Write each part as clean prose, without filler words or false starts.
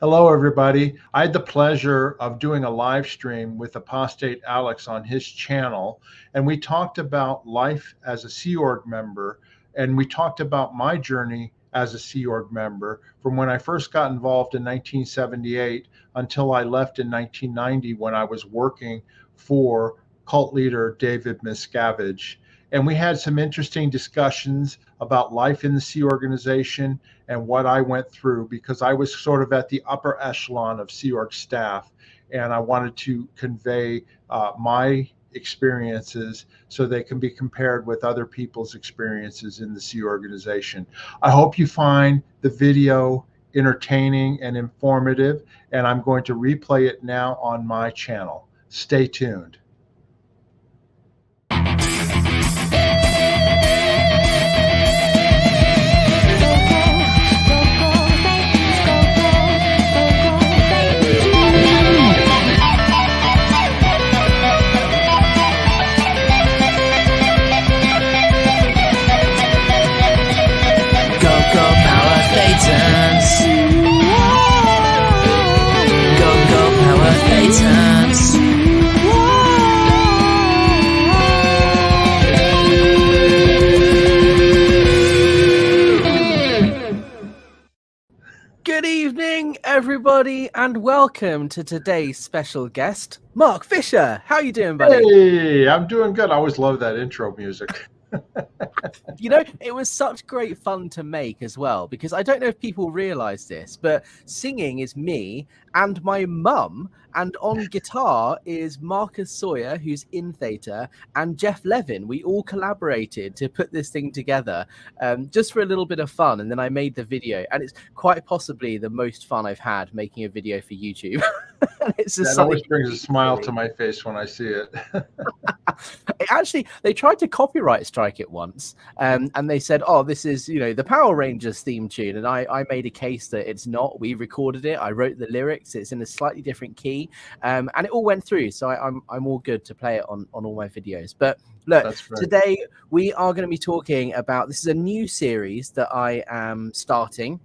Hello, everybody. I had the pleasure of doing a live stream with Apostate Alex on his channel, and we talked about life as a Sea Org member, and we talked about my journey as a Sea Org member from when I first got involved in 1978 until I left in 1990 when I was working for cult leader David Miscavige. And we had some interesting discussions about life in the Sea organization and what I went through because I was sort of at the upper echelon of Sea Org staff, and I wanted to convey my experiences so they can be compared with other people's experiences in the Sea organization. I hope you find the video entertaining and informative, and I'm going to replay it now on my channel. Stay tuned. Good evening, everybody, and welcome to today's special guest, Mark Fisher. How are you doing, buddy? Hey, I'm doing good. I always love that intro music. You know, it was such great fun to make as well, because I don't know if people realize this, but singing is me and my mum, and on guitar is Marcus Sawyer, who's in Theta, and Jeff Levin. We all collaborated to put this thing together just for a little bit of fun, and then I made the video, and it's quite possibly the most fun I've had making a video for YouTube. It's just that always brings a smile to my face when I see it. Actually, they tried to copyright strike it once, and they said, oh, this is, you know, the Power Rangers theme tune, and I made a case that it's not. We recorded it, I wrote the lyrics, it's in a slightly different key, and it all went through, so I'm all good to play it on all my videos. But look, today we are going to be talking about, this is a new series that I am starting,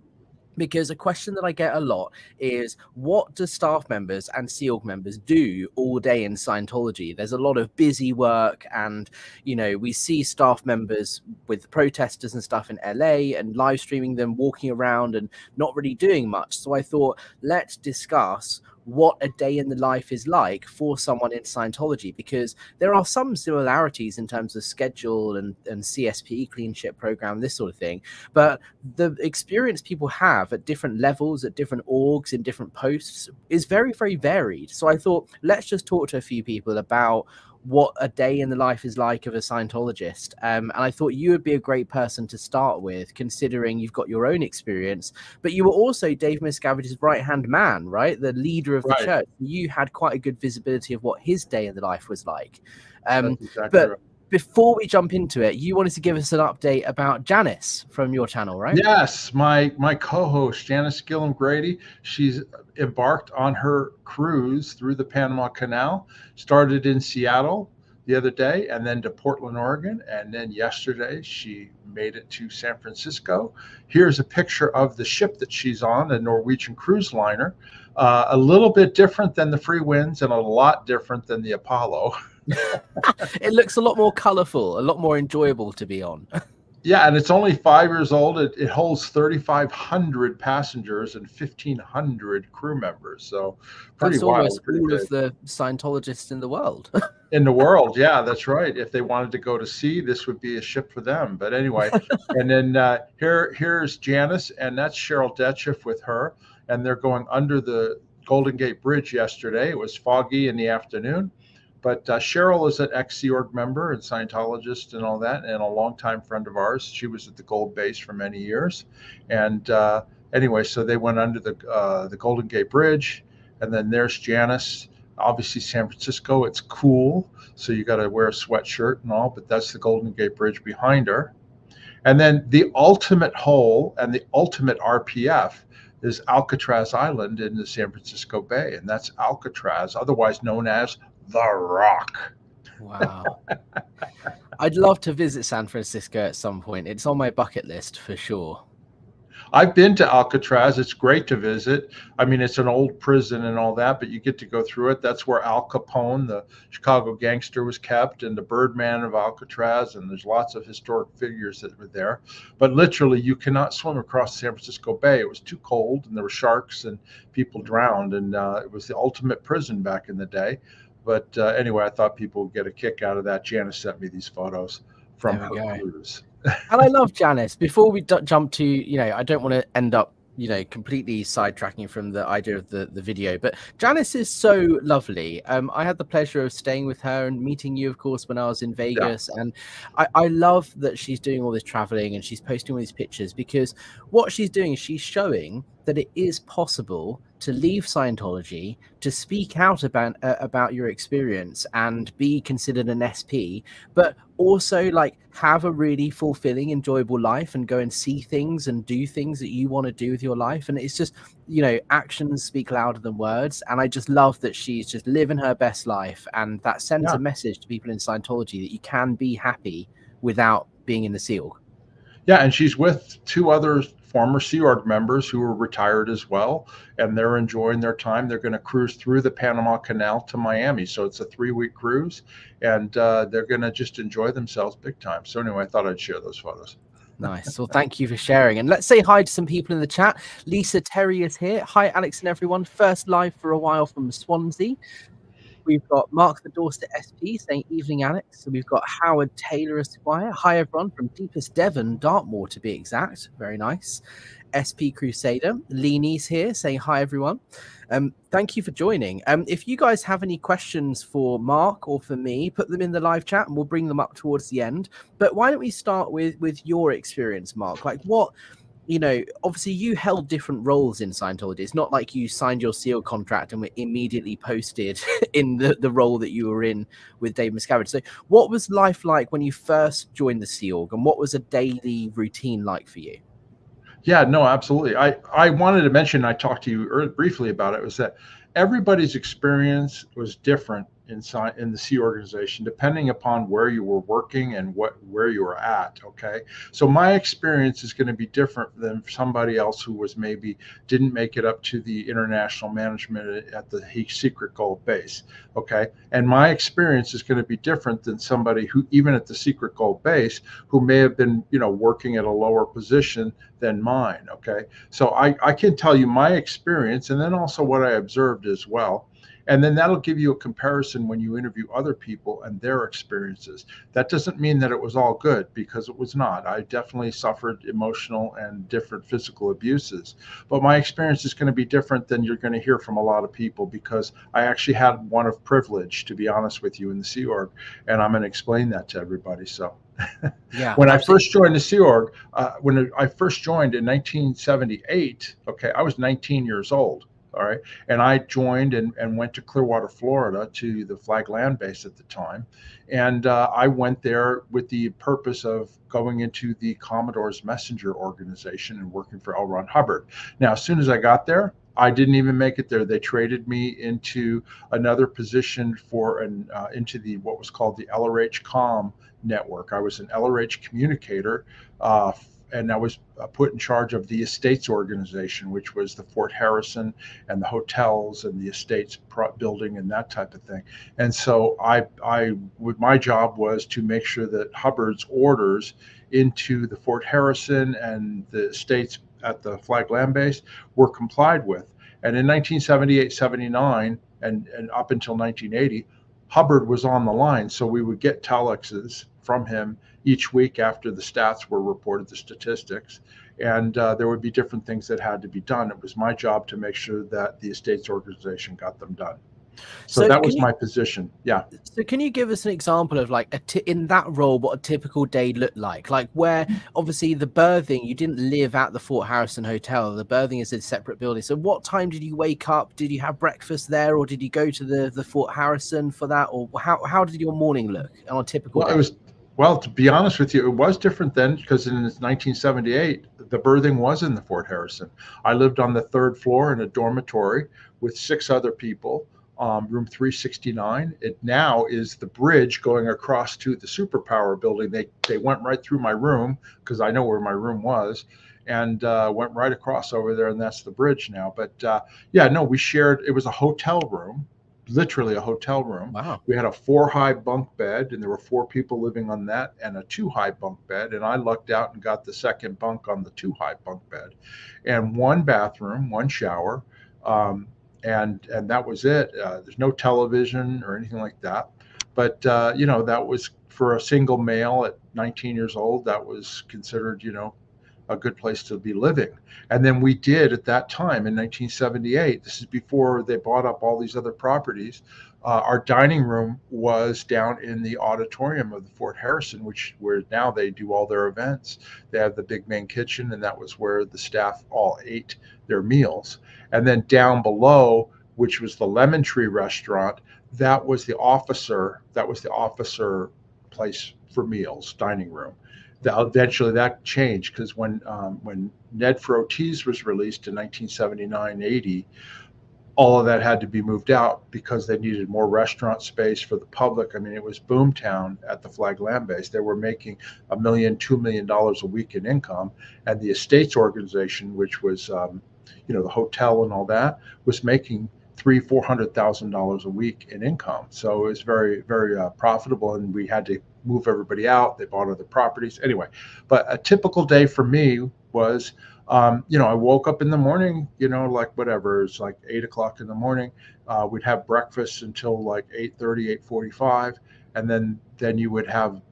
because a question that I get a lot is, what do staff members and Sea Org members do all day in Scientology? There's a lot of busy work, and, you know, we see staff members with protesters and stuff in LA and live streaming them walking around and not really doing much. So I thought, let's discuss what a day in the life is like for someone in Scientology, because there are some similarities in terms of schedule and CSP, clean ship program, this sort of thing, but the experience people have at different levels, at different orgs, in different posts is very, very varied. So I thought, let's just talk to a few people about what a day in the life is like of a Scientologist. And I thought you would be a great person to start with, considering you've got your own experience, but you were also Dave Miscavige's right-hand man, right? The leader of the church. You had quite a good visibility of what his day in the life was like. But before we jump into it, you wanted to give us an update about Janis from your channel, right? Yes, my co-host, Janis Gillum-Grady, she's embarked on her cruise through the Panama Canal, started in Seattle the other day and then to Portland, Oregon, and then yesterday she made it to San Francisco. Here's a picture of the ship that she's on, a Norwegian cruise liner, a little bit different than the Free Winds and a lot different than the Apollo. It looks a lot more colorful, a lot more enjoyable to be on. Yeah, and it's only 5 years old. It holds 3,500 passengers and 1,500 crew members. So pretty that's wild. Almost all of the Scientologists in the world. In the world, yeah, that's right. If they wanted to go to sea, this would be a ship for them. But anyway, and then here's Janis, and that's Cheryl Detchiff with her, and they're going under the Golden Gate Bridge yesterday. It was foggy in the afternoon. But Cheryl is an ex-Sea Org member and Scientologist and all that, and a longtime friend of ours. She was at the Gold Base for many years. And anyway, so they went under the Golden Gate Bridge. And then there's Janis. Obviously, San Francisco, it's cool, so you got to wear a sweatshirt and all, but that's the Golden Gate Bridge behind her. And then the ultimate hole and the ultimate RPF is Alcatraz Island in the San Francisco Bay. And that's Alcatraz, otherwise known as The Rock. Wow. I'd love to visit San Francisco at some point. It's on my bucket list for sure. I've been to Alcatraz. It's great to visit. I mean, it's an old prison and all that, but you get to go through it. That's where Al Capone, the Chicago gangster, was kept, and the Birdman of Alcatraz. And there's lots of historic figures that were there. But literally, you cannot swim across San Francisco Bay. It was too cold, and there were sharks, and people drowned. And it was the ultimate prison back in the day. But anyway, I thought people would get a kick out of that. Janis sent me these photos from her cruise. And I love Janis. Before we jump to, I don't want to end up, completely sidetracking from the idea of the video, but Janis is so lovely. I had the pleasure of staying with her and meeting you, of course, when I was in Vegas. Yeah. And I love that she's doing all this traveling and she's posting all these pictures, because what she's doing is she's showing that it is possible to leave Scientology, to speak out about your experience and be considered an SP, but also like have a really fulfilling, enjoyable life and go and see things and do things that you want to do with your life. And it's just, actions speak louder than words. And I just love that she's just living her best life, and that sends a message to people in Scientology that you can be happy without being in the Sea Org. Yeah, and she's with 2 other former Sea Org members who are retired as well, and they're enjoying their time. They're going to cruise through the Panama Canal to Miami. So it's a 3-week cruise, and they're going to just enjoy themselves big time. So anyway, I thought I'd share those photos. Nice. Well, thank you for sharing. And let's say hi to some people in the chat. Lisa Terry is here. Hi, Alex and everyone. First live for a while from Swansea. We've got Mark the Dorset SP saying evening, Alex. So we've got Howard Taylor Esquire. Hi, everyone, from deepest Devon, Dartmoor to be exact. Very nice. SP Crusader. Leanie's here saying hi, everyone. Thank you for joining. If you guys have any questions for Mark or for me, put them in the live chat and we'll bring them up towards the end. But why don't we start with your experience, Mark? Like what... obviously you held different roles in Scientology. It's not like you signed your SEAL contract and were immediately posted in the role that you were in with David Miscavige. So what was life like when you first joined the Sea Org, and what was a daily routine like for you? Yeah, no, absolutely. I wanted to mention, I talked to you briefly about it, was that everybody's experience was different in the Sea organization, depending upon where you were working and where you were at. Okay, so my experience is going to be different than somebody else who was maybe didn't make it up to the international management at the secret gold base. Okay, and my experience is going to be different than somebody who, even at the secret gold base, who may have been working at a lower position than mine. Okay, so I can tell you my experience, and then also what I observed as well. And then that'll give you a comparison when you interview other people and their experiences. That doesn't mean that it was all good, because it was not. I definitely suffered emotional and different physical abuses. But my experience is going to be different than you're going to hear from a lot of people, because I actually had one of privilege, to be honest with you, in the Sea Org. And I'm going to explain that to everybody. So yeah, when I first joined the Sea Org, when I first joined in 1978, okay, I was 19 years old. All right. And I joined and went to Clearwater, Florida, to the Flag Land Base at the time. And I went there with the purpose of going into the Commodore's Messenger organization and working for L. Ron Hubbard. Now, as soon as I got there, I didn't even make it there. They traded me into another position into the what was called the LRH Com network. I was an LRH communicator, and I was put in charge of the estates organization, which was the Fort Harrison and the hotels and the estates building and that type of thing. And so my job was to make sure that Hubbard's orders into the Fort Harrison and the estates at the Flag Land Base were complied with. And in 1978, 79, and up until 1980, Hubbard was on the line. So we would get telexes from him each week after the stats were reported, the statistics, and there would be different things that had to be done. It was my job to make sure that the estates organization got them done. So that was my position. Yeah. So can you give us an example of like in that role, what a typical day looked like where obviously the berthing, you didn't live at the Fort Harrison Hotel. The berthing is a separate building. So what time did you wake up? Did you have breakfast there, or did you go to the Fort Harrison for that? Or how did your morning look on a typical day? Well, to be honest with you, it was different then, because in 1978, the berthing was in the Fort Harrison. I lived on the 3rd floor in a dormitory with 6 other people, room 369. It now is the bridge going across to the Superpower building. They went right through my room, because I know where my room was. and went right across over there, and that's the bridge now. But yeah, no, we shared. It was a hotel room, literally a hotel room. Wow. We had a 4-high bunk bed, and there were 4 people living on that, and a 2-high bunk bed. And I lucked out and got the second bunk on the 2-high bunk bed, and 1 bathroom, 1 shower, and that was it. There's no television or anything like that. But that was for a single male at 19 years old. That was considered, a good place to be living. And then we did at that time in 1978, this is before they bought up all these other properties, our dining room was down in the auditorium of the Fort Harrison, where now they do all their events. They have the big main kitchen, and that was where the staff all ate their meals. And then down below, which was the Lemon Tree restaurant, that was the officer place for meals, dining room. Eventually that changed, because when Ned for Ortiz was released in 1979-80, all of that had to be moved out because they needed more restaurant space for the public. I mean, it was boomtown at the Flag Land Base. They were making $1 million, $2 million a week in income, and the estates organization, which was the hotel and all that, was making $300,000-$400,000 a week in income. So it was very, very profitable, and we had to move everybody out. They bought other properties anyway. But a typical day for me was, I woke up in the morning, like whatever, it's like 8 o'clock in the morning. We'd have breakfast until like 8:30, 8:45, and then you would have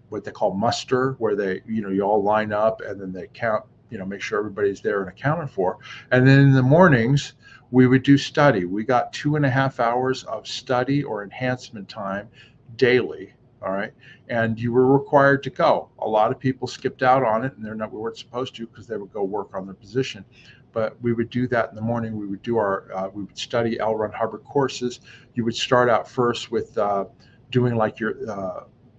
what they call muster, where they, you all line up, and then they count, make sure everybody's there and accounted for. And then in the mornings, we would do study. We got 2.5 hours of study or enhancement time daily. All right. And you were required to go. A lot of people skipped out on it, and we weren't supposed to, because they would go work on their position. But we would do that in the morning. We would do we would study L. Ron Hubbard courses. You would start out first with doing like your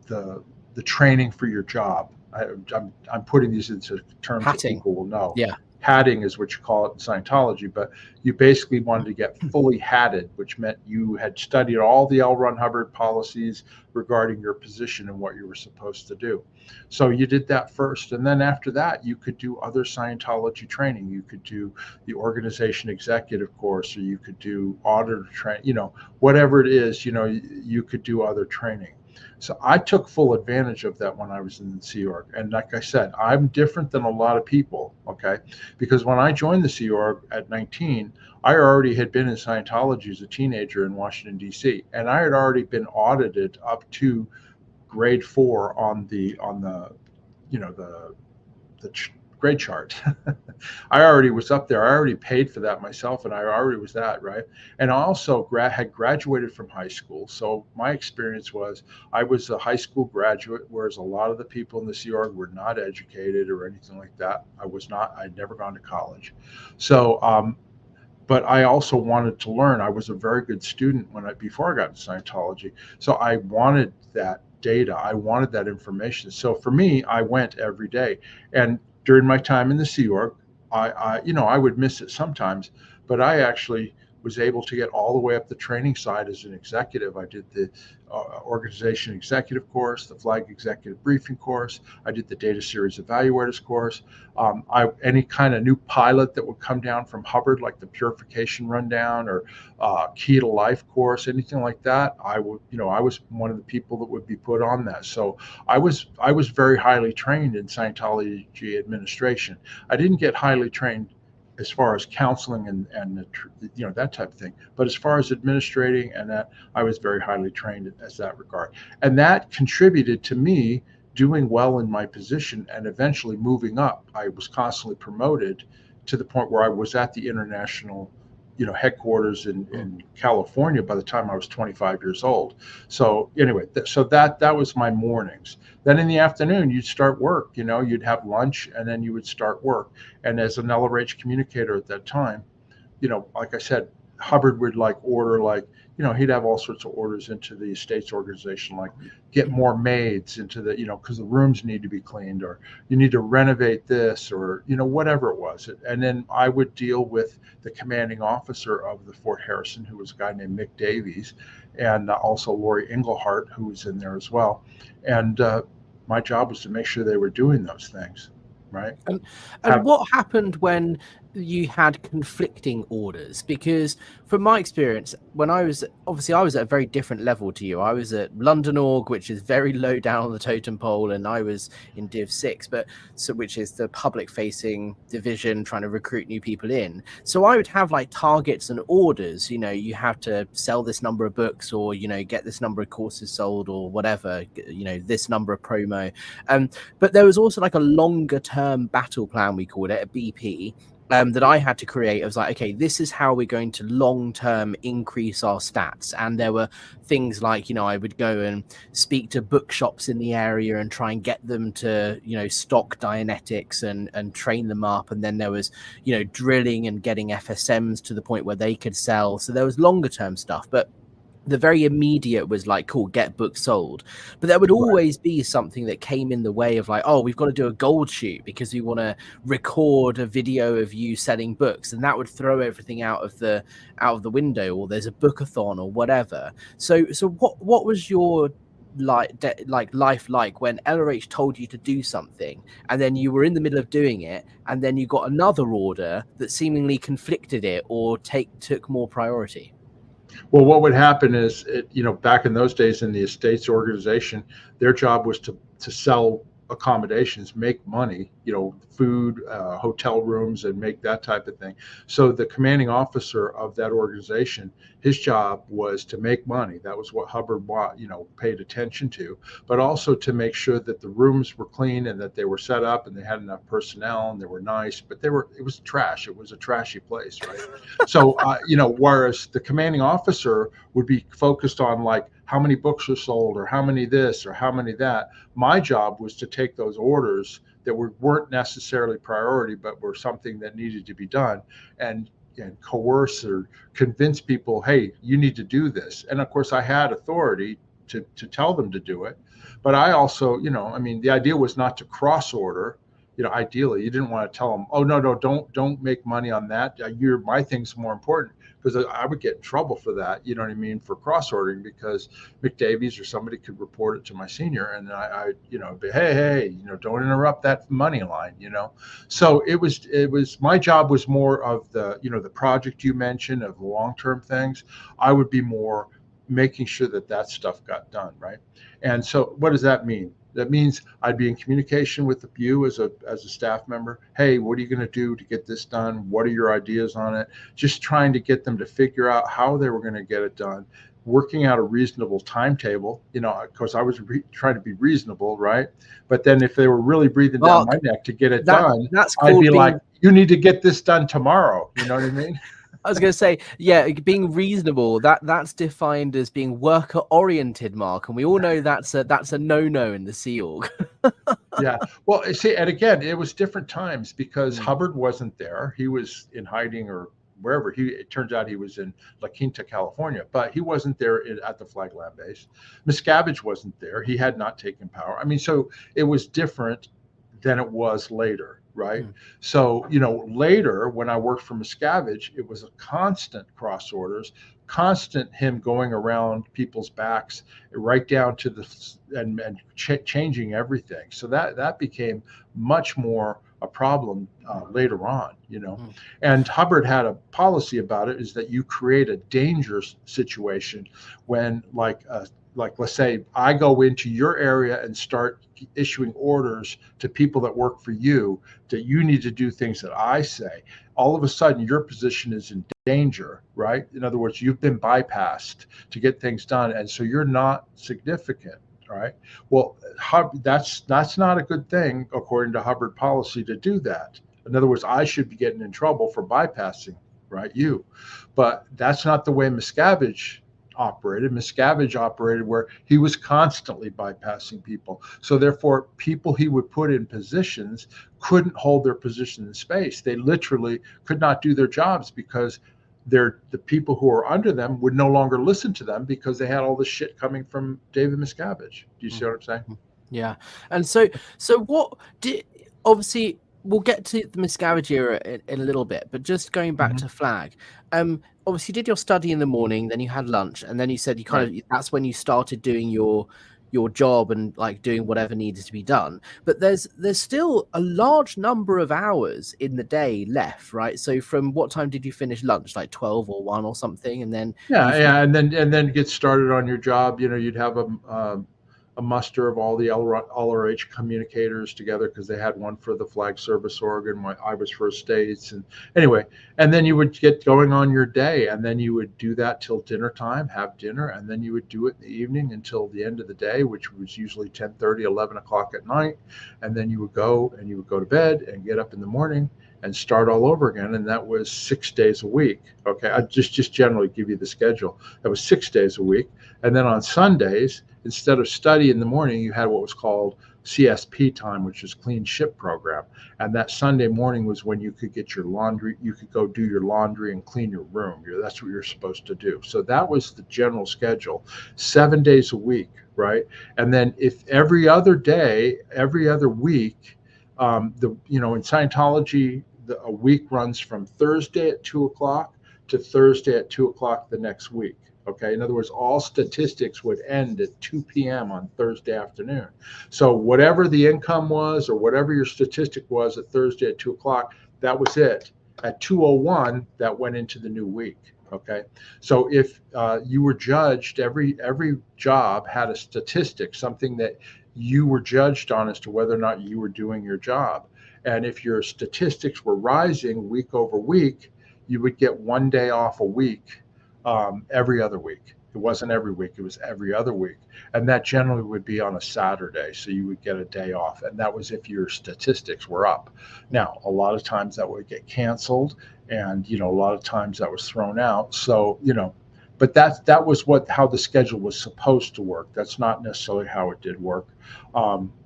the training for your job. I'm putting these into terms that people will know. Yeah. Hatting is what you call it in Scientology, but you basically wanted to get fully hatted, which meant you had studied all the L. Ron Hubbard policies regarding your position and what you were supposed to do. So you did that first, and then after that, you could do other Scientology training. You could do the organization executive course, or you could do auditor training, whatever it is, you could do other training. So I took full advantage of that when I was in the Sea Org. And like I said, I'm different than a lot of people, okay? Because when I joined the Sea Org at 19, I already had been in Scientology as a teenager in Washington, D.C., and I had already been audited up to grade 4 on the grade chart. I already was up there. I already paid for that myself, and I already was that, right? And I also had graduated from high school. So my experience was I was a high school graduate, whereas a lot of the people in the Sea Org were not educated or anything like that. I was not. I'd never gone to college. So, but I also wanted to learn. I was a very good student before I got into Scientology. So I wanted that data. I wanted that information. So for me, I went every day. And during my time in the Sea Org, I would miss it sometimes, but I actually was able to get all the way up the training side as an executive. I did the organization executive course, the flag executive briefing course. I did the data series evaluators course. Any kind of new pilot that would come down from Hubbard, like the purification rundown or key to life course, anything like that, I was one of the people that would be put on that. So I was very highly trained in Scientology administration. I didn't get highly trained as far as counseling and that type of thing. But as far as administrating and that, I was very highly trained as that regard. And that contributed to me doing well in my position and eventually moving up. I was constantly promoted to the point where I was at the international headquarters in California by the time I was 25 years old. So anyway, that was my mornings. Then in the afternoon, you'd start work, you'd have lunch, and then you would start work. And as an LRH communicator at that time, like I said, Hubbard would order he'd have all sorts of orders into the estates organization, like get more maids into the, because the rooms need to be cleaned, or you need to renovate this, or, whatever it was. And then I would deal with the commanding officer of the Fort Harrison, who was a guy named Mick Davies, and also Lori Englehart, who was in there as well. And my job was to make sure they were doing those things. right? And what happened when you had conflicting orders? Because from my experience, when I was at a very different level to you. I was at London Org, which is very low down on the totem pole, and I was in Div 6, which is the public facing division trying to recruit new people in. So I would have like targets and orders, you have to sell this number of books, or get this number of courses sold, or whatever, this number of promo. But there was also like a longer term battle plan, we called it, a BP, that I had to create. I was like, okay, this is how we're going to long term increase our stats. And there were things like, I would go and speak to bookshops in the area and try and get them to, stock Dianetics and train them up. And then there was, drilling and getting FSMs to the point where they could sell. So there was longer term stuff. But the very immediate was like, cool, get books sold. But there would always be something that came in the way of like, oh, we've got to do a gold shoot because we want to record a video of you selling books, and that would throw everything out of the window, or there's a bookathon or whatever. So what was your life like when LRH told you to do something, and then you were in the middle of doing it, and then you got another order that seemingly conflicted it or took more priority? Well, what would happen is, back in those days in the estates organization, their job was to sell accommodations, make money, food, hotel rooms, and make that type of thing. So the commanding officer of that organization, his job was to make money. That was what Hubbard, paid attention to, but also to make sure that the rooms were clean and that they were set up and they had enough personnel and they were nice, but it was trash. It was a trashy place, right? So, whereas the commanding officer would be focused on like how many books are sold or how many this or how many that. My job was to take those orders that weren't necessarily priority, but were something that needed to be done, and coerce or convince people, hey, you need to do this. And of course, I had authority to tell them to do it. But I also, the idea was not to cross order. Ideally, you didn't want to tell them, oh, no, don't make money on that. My thing's more important, because I would get in trouble for that, for cross ordering, because McDavies or somebody could report it to my senior, and I be, hey, don't interrupt that money line, So it was my job was more of the, the project you mentioned of long-term things. I would be more making sure that stuff got done, right? And so what does that mean? That means I'd be in communication with you as a staff member. Hey, what are you going to do to get this done? What are your ideas on it? Just trying to get them to figure out how they were going to get it done, working out a reasonable timetable. Of course, I was trying to be reasonable, right? But then if they were really breathing down my neck to get it done, I'd be like, you need to get this done tomorrow. You know what I mean? I was going to say, yeah, being reasonable, that's defined as being worker oriented, Mark. And we all know that's a no-no in the Sea Org. Yeah. Well, see, and again, it was different times, because Hubbard wasn't there. He was in hiding or wherever. It turns out he was in La Quinta, California, but he wasn't there at the Flag Land base. Miscavige wasn't there. He had not taken power. I mean, so it was different than it was later. Right. So, later when I worked for Miscavige, it was a constant cross orders, constant him going around people's backs, right down to changing everything. So that became much more a problem later on, And Hubbard had a policy about it, is that you create a dangerous situation when like let's say I go into your area and start issuing orders to people that work for you that you need to do things that I say. All of a sudden, your position is in danger, right? In other words, you've been bypassed to get things done, and so you're not significant, right? Well, that's not a good thing according to Hubbard policy to do that. In other words, I should be getting in trouble for bypassing, right? You, but that's not the way Miscavige operated. Miscavige operated where he was constantly bypassing people. So therefore, people he would put in positions couldn't hold their position in space. They literally could not do their jobs, because the people who are under them would no longer listen to them, because they had all this shit coming from David Miscavige. Do you see what I'm saying? Yeah. And so what did, obviously we'll get to the Miscavige era in a little bit, but just going back to Flag, obviously you did your study in the morning, then you had lunch, and then you said you that's when you started doing your your job and like doing whatever needed to be done. But there's still a large number of hours in the day left, right? So from what time did you finish lunch? Like 12 or 1 or something, and then Yeah, you yeah, and then get started on your job. You know, you'd have a muster of all the LRH communicators together because they had one for the flag service org and I was for states. And anyway, and then you would get going on your day, and then you would do that till dinner time, have dinner, and then you would do it in the evening until the end of the day, which was usually 10:30, 11 o'clock at night. And then you would go to bed and get up in the morning and start all over again. And that was 6 days a week. Okay, I just generally give you the schedule. That was 6 days a week. And then on Sundays, instead of study in the morning, you had what was called CSP time, which is clean ship program. And that Sunday morning was when you could get your laundry, you could go do your laundry and clean your room. That's what you're supposed to do. So that was the general schedule, 7 days a week, right? And then if every other day, every other week, in Scientology, a week runs from Thursday at 2 o'clock to Thursday at 2 o'clock the next week. Okay. In other words, all statistics would end at 2 p.m. on Thursday afternoon. So whatever the income was or whatever your statistic was at Thursday at 2 o'clock, that was it. At 2:01, that went into the new week. Okay. So if you were judged, every job had a statistic, something that you were judged on as to whether or not you were doing your job. And if your statistics were rising week over week, you would get 1 day off a week. Every other week. It wasn't every week, it was every other week. And that generally would be on a Saturday. So you would get a day off. And that was if your statistics were up. Now, a lot of times that would get canceled. And, a lot of times that was thrown out. So, but that was how the schedule was supposed to work. That's not necessarily how it did work.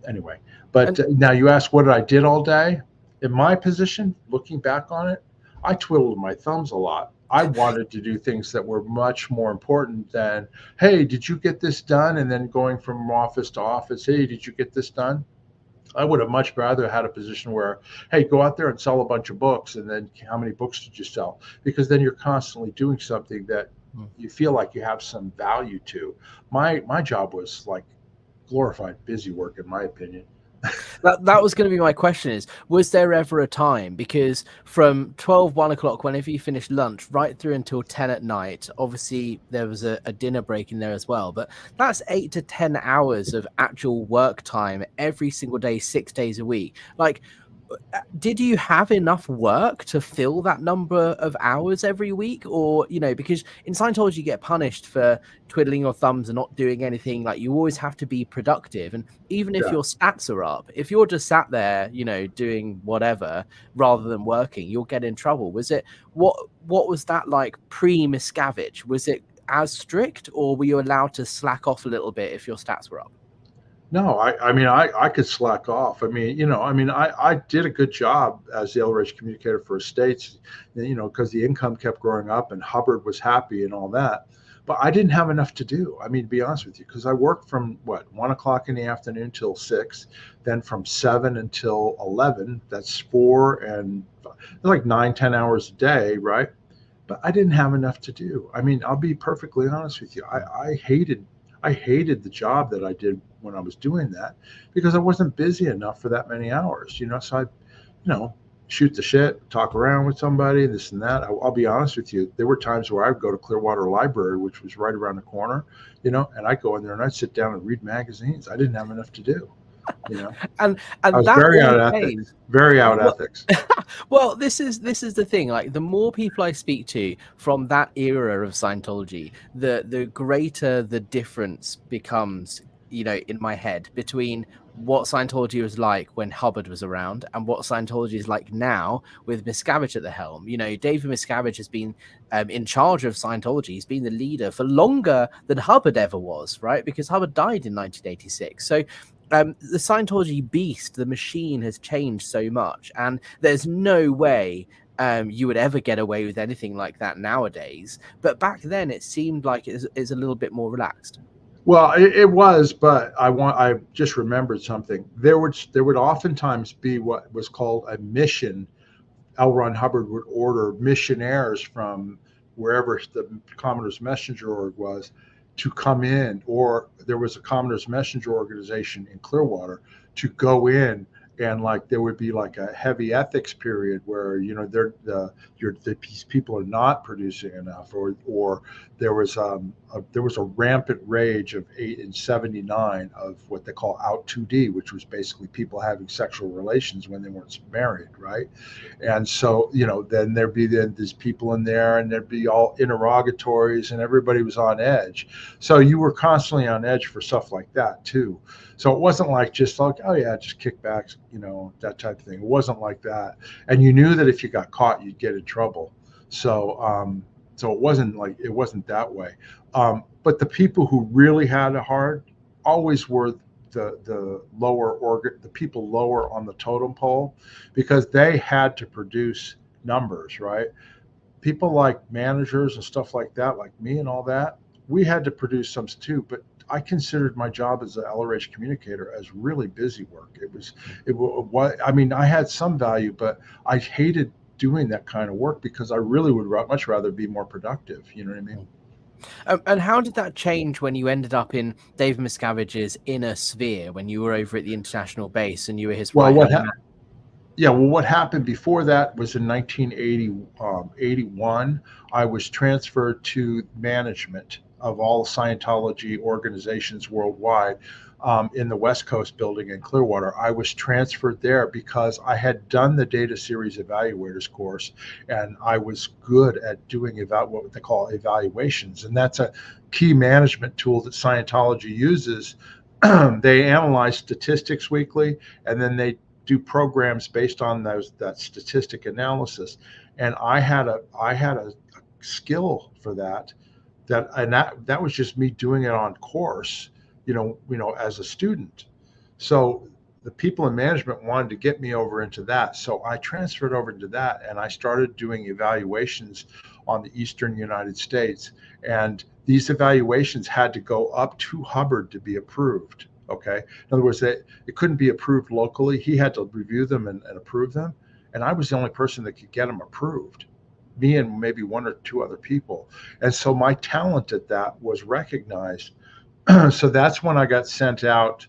Anyway, but now you ask what I did all day. In my position, looking back on it, I twiddled my thumbs a lot. I wanted to do things that were much more important than, hey, did you get this done? And then going from office to office, hey, did you get this done? I would have much rather had a position where, hey, go out there and sell a bunch of books. And then how many books did you sell? Because then you're constantly doing something that you feel like you have some value to. My job was like glorified busy work, in my opinion. That was going to be my question was there ever a time, because from 12, 1 o'clock, whenever you finish lunch, right through until 10 at night, obviously there was a dinner break in there as well, but that's 8 to 10 hours of actual work time every single day, 6 days a week. Like, did you have enough work to fill that number of hours every week? Or, because in Scientology you get punished for twiddling your thumbs and not doing anything. Like, you always have to be productive. And even if your stats are up, if you're just sat there, doing whatever rather than working, you'll get in trouble. Was it, what was that like pre-Miscavige? Was it as strict, or were you allowed to slack off a little bit if your stats were up? No, I could slack off. I did a good job as the LRH communicator for estates, because the income kept growing up and Hubbard was happy and all that. But I didn't have enough to do. I mean, to be honest with you, because I worked from 1 o'clock in the afternoon till 6, then from 7 until 11. That's 4 and like 9, 10 hours a day, right? But I didn't have enough to do. I mean, I'll be perfectly honest with you. I hated the job that I did when I was doing that, because I wasn't busy enough for that many hours, so I, shoot the shit, talk around with somebody, this and that. I'll be honest with you. There were times where I'd go to Clearwater Library, which was right around the corner, and I'd go in there and I'd sit down and read magazines. I didn't have enough to do, and I was that very out of ethics, very out of ethics. Well, this is the thing. Like, the more people I speak to from that era of Scientology, the greater the difference becomes, in my head, between what Scientology was like when Hubbard was around and what Scientology is like now with Miscavige at the helm. David Miscavige has been in charge of Scientology. He's been the leader for longer than Hubbard ever was, right? Because Hubbard died in 1986. So the Scientology beast, the machine, has changed so much, and there's no way you would ever get away with anything like that nowadays. But back then, it seemed like it's a little bit more relaxed. Well, it was, but I just remembered something. There would oftentimes be what was called a mission. L. Ron Hubbard would order missionaries from wherever the Commodore's messenger org was to come in, or there was a Commoner's Messenger organization in Clearwater to go in, and like there would be like a heavy ethics period where these people are not producing enough, or there was a rampant rage of 79 of what they call out 2D, which was basically people having sexual relations when they weren't married, right? And so then there'd be these people in there, and there'd be all interrogatories, and everybody was on edge. So you were constantly on edge for stuff like that too. So it wasn't like just like, oh yeah, just kickbacks, that type of thing. It wasn't like that. And you knew that if you got caught, you'd get in trouble. So it wasn't that way. But the people who really had it hard always were the people lower on the totem pole, because they had to produce numbers, right? People like managers and stuff like that, like me and all that, we had to produce some too, but I considered my job as an LRH communicator as really busy work. I mean, I had some value, but I hated doing that kind of work because I really would much rather be more productive. You know what I mean? And how did that change when you ended up in David Miscavige's inner sphere, when you were over at the international base and you were his right hand man? What happened before that was in 1981, I was transferred to management of all Scientology organizations worldwide, in the West Coast building in Clearwater. I was transferred there because I had done the data series evaluators course, and I was good at doing what they call evaluations. And that's a key management tool that Scientology uses. They analyze statistics weekly, and then they do programs based on that statistic analysis. And I had a skill for that was just me doing it on course, as a student. So the people in management wanted to get me over into that. So I transferred over into that, and I started doing evaluations on the Eastern United States. And these evaluations had to go up to Hubbard to be approved. Okay. In other words, it couldn't be approved locally. He had to review them and approve them. And I was the only person that could get them approved, me and maybe one or two other people. And so my talent at that was recognized. So that's when I got sent out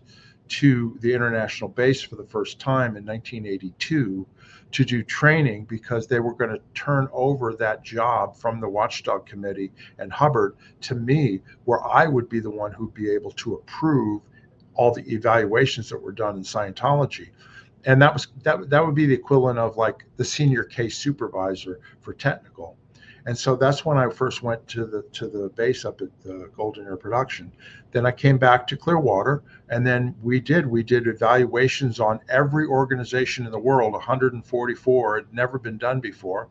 to the international base for the first time in 1982 to do training, because they were going to turn over that job from the Watchdog Committee and Hubbard to me, where I would be the one who'd be able to approve all the evaluations that were done in Scientology. And that would be the equivalent of like the senior case supervisor for technical. And so that's when I first went to the base up at the Golden Ear Production. Then I came back to Clearwater, and then we did evaluations on every organization in the world, 144, had never been done before,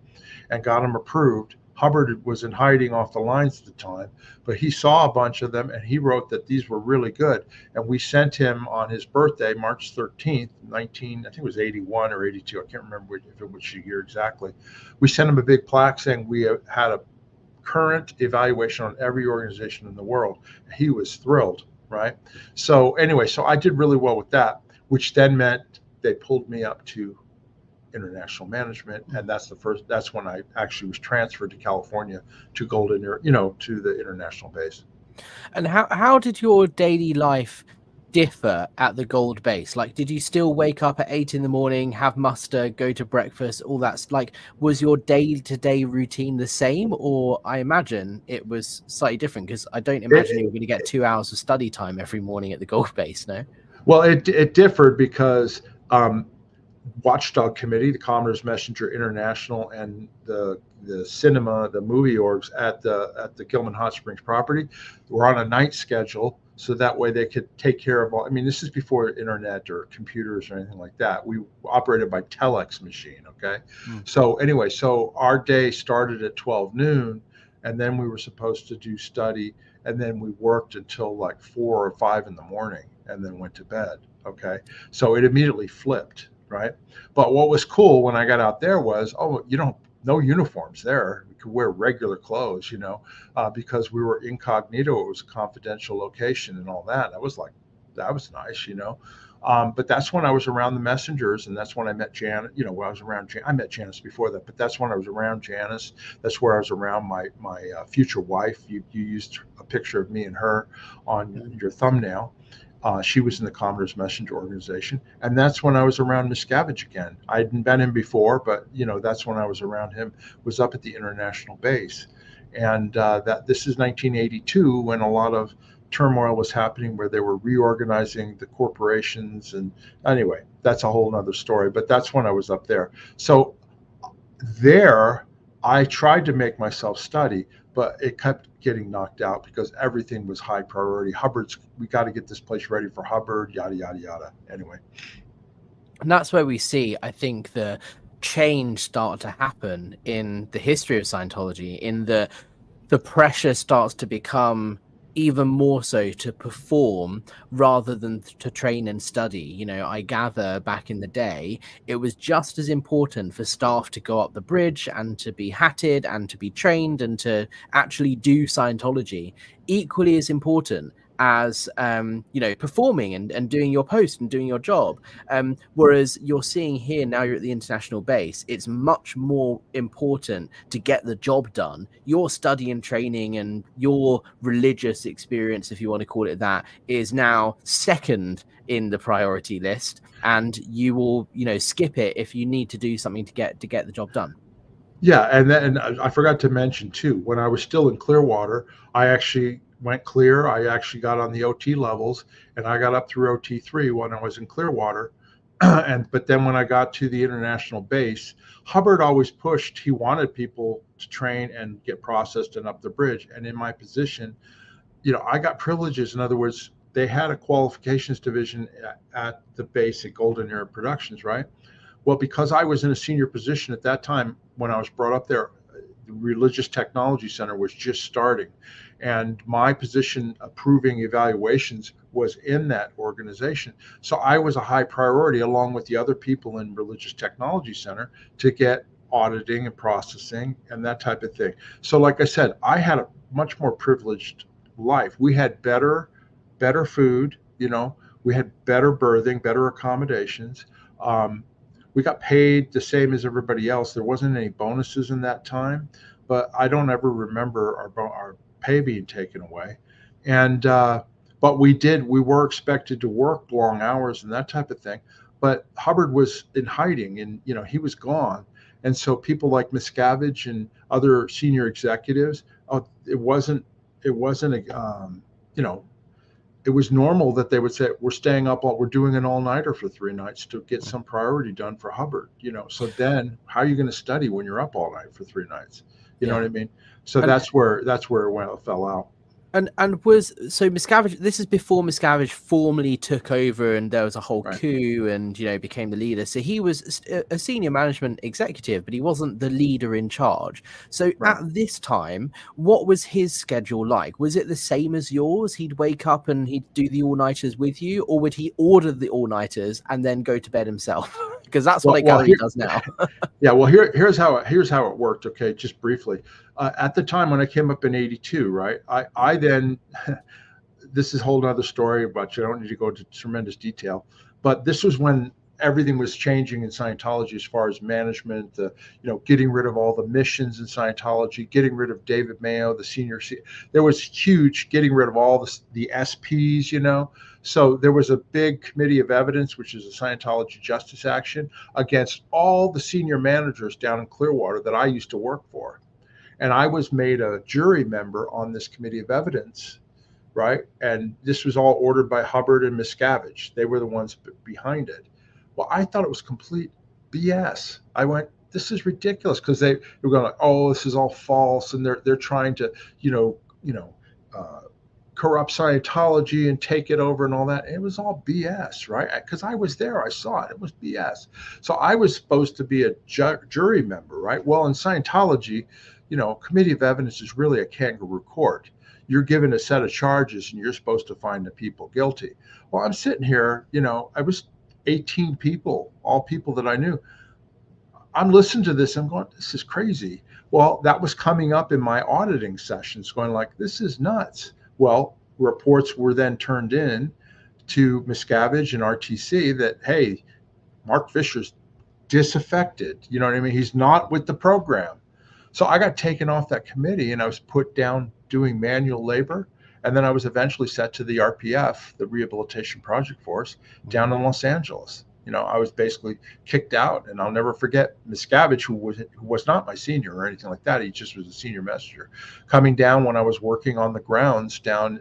and got them approved. Hubbard was in hiding off the lines at the time, but he saw a bunch of them, and he wrote that these were really good. And we sent him on his birthday, March 13th, I think it was 81 or 82. I can't remember which year exactly. We sent him a big plaque saying we had a current evaluation on every organization in the world. He was thrilled, right? So anyway, so I did really well with that, which then meant they pulled me up to international management, and that's when I actually was transferred to California to Golden Ear, to the international base. And how did your daily life differ at the Gold base? Like, did you still wake up at 8 in the morning, have muster, go to breakfast, all that? Like, was your day-to-day routine the same, or I imagine it was slightly different, because I don't imagine you were going to get 2 hours of study time every morning at the Gold base, no? Well, it differed because Watchdog Committee, the Commoner's Messenger International, and the cinema, the movie orgs at the Gilman Hot Springs property were on a night schedule, so that way they could take care of all. I mean, this is before internet or computers or anything like that. We operated by telex machine. Okay. So anyway, so our day started at 12 noon, and then we were supposed to do study, and then we worked until like 4 or 5 in the morning, and then went to bed. Okay. So it immediately flipped. Right. But what was cool when I got out there was, no uniforms there. We could wear regular clothes, because we were incognito. It was a confidential location and all that. That was nice, But that's when I was around the messengers, and that's when I met Janis. You know, when I was around, I met Janis before that, but that's when I was around Janis. That's where I was around my future wife. You used a picture of me and her on your thumbnail. She was in the Commoners Messenger organization, and that's when I was around Miscavige again. I hadn't met him before, but you know, that's when I was around him. Was up at the international base, and that this is 1982 when a lot of turmoil was happening, where they were reorganizing the corporations. And anyway, that's a whole nother story. But that's when I was up there. So there, I tried to make myself study, but it kept getting knocked out because everything was high priority. Hubbard's, we got to get this place ready for Hubbard, yada, yada, yada. Anyway. And that's where we see, I think, the change start to happen in the history of Scientology, in the pressure starts to become even more so to perform rather than to train and study. You know, I gather back in the day, it was just as important for staff to go up the bridge and to be hatted and to be trained and to actually do Scientology, equally as important as you know, performing and doing your post and doing your job. Whereas you're seeing here now, you're at the international base, it's much more important to get the job done. Your study and training and your religious experience, if you want to call it that, is now second in the priority list, and you will, you know, skip it if you need to do something to get the job done. Yeah, and then I forgot to mention too, when I was still in Clearwater, I actually went clear. I actually got on the OT levels, and I got up through OT3 when I was in Clearwater. But then when I got to the international base, Hubbard always pushed. He wanted people to train and get processed and up the bridge. And in my position, you know, I got privileges. In other words, they had a qualifications division at the base at Golden Era Productions, right? Well, because I was in a senior position at that time when I was brought up there, the Religious Technology Center was just starting. And my position approving evaluations was in that organization. So I was a high priority along with the other people in Religious Technology Center to get auditing and processing and that type of thing. So like I said, I had a much more privileged life. We had better food, you know, we had better berthing, better accommodations. We got paid the same as everybody else. There wasn't any bonuses in that time, but I don't ever remember our pay being taken away. And but we were expected to work long hours and that type of thing. But Hubbard was in hiding, and you know, he was gone. And so people like Miscavige and other senior executives, it wasn't you know, it was normal that they would say, we're staying up, we're doing an all-nighter for 3 nights to get some priority done for Hubbard, you know. So then how are you going to study when you're up all night for 3 nights? You know what I mean? So that's where it fell out. And was so Miscavige, this is before Miscavige formally took over and there was a whole coup and, you know, became the leader. So he was a senior management executive, but he wasn't the leader in charge. So at this time, what was his schedule like? Was it the same as yours? He'd wake up and he'd do the all-nighters with you, or would he order the all-nighters and then go to bed himself? Because that's what he does now. Yeah, well, here's how it worked. Okay, just briefly. At the time when I came up in '82, right? I then, this is a whole other story, but you don't need to go into tremendous detail. But this was when everything was changing in Scientology as far as management. You know, getting rid of all the missions in Scientology, getting rid of David Mayo, the senior. There was huge getting rid of all the SPs. You know. So there was a big committee of evidence, which is a Scientology justice action, against all the senior managers down in Clearwater that I used to work for. And I was made a jury member on this committee of evidence, right? And this was all ordered by Hubbard and Miscavige. They were the ones behind it. Well, I thought it was complete BS. I went, this is ridiculous, because they were going like, oh, this is all false, and they're trying to, corrupt Scientology and take it over and all that. It was all BS, right? Because I was there, I saw it. It was BS. So I was supposed to be a jury member, right? Well, in Scientology, you know, committee of evidence is really a kangaroo court. You're given a set of charges and you're supposed to find the people guilty. Well, I'm sitting here, you know, I was 18 people, all people that I knew. I'm listening to this, I'm going, this is crazy. Well, that was coming up in my auditing sessions, going like, this is nuts. Well, reports were then turned in to Miscavige and RTC that, hey, Mark Fisher's disaffected. You know what I mean? He's not with the program. So I got taken off that committee and I was put down doing manual labor. And then I was eventually sent to the RPF, the Rehabilitation Project Force, down in Los Angeles. I was basically kicked out, and I'll never forget Miscavige, who was not my senior or anything like that. He just was a senior messenger, coming down when I was working on the grounds down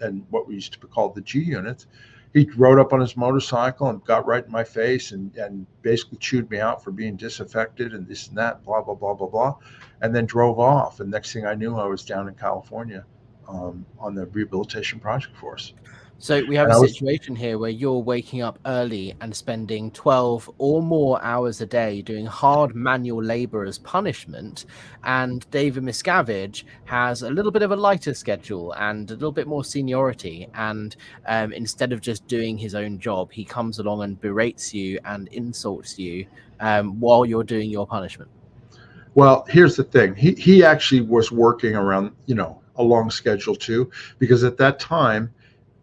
in what we used to be called the G units. He rode up on his motorcycle and got right in my face and basically chewed me out for being disaffected and this and that, blah, blah, blah, blah, blah, and then drove off. And next thing I knew, I was down in California on the Rehabilitation Project Force. So we have a situation here where you're waking up early and spending 12 or more hours a day doing hard manual labor as punishment. And David Miscavige has a little bit of a lighter schedule and a little bit more seniority. And instead of just doing his own job, he comes along and berates you and insults you while you're doing your punishment. Well, here's the thing. He actually was working around, a long schedule too, because at that time,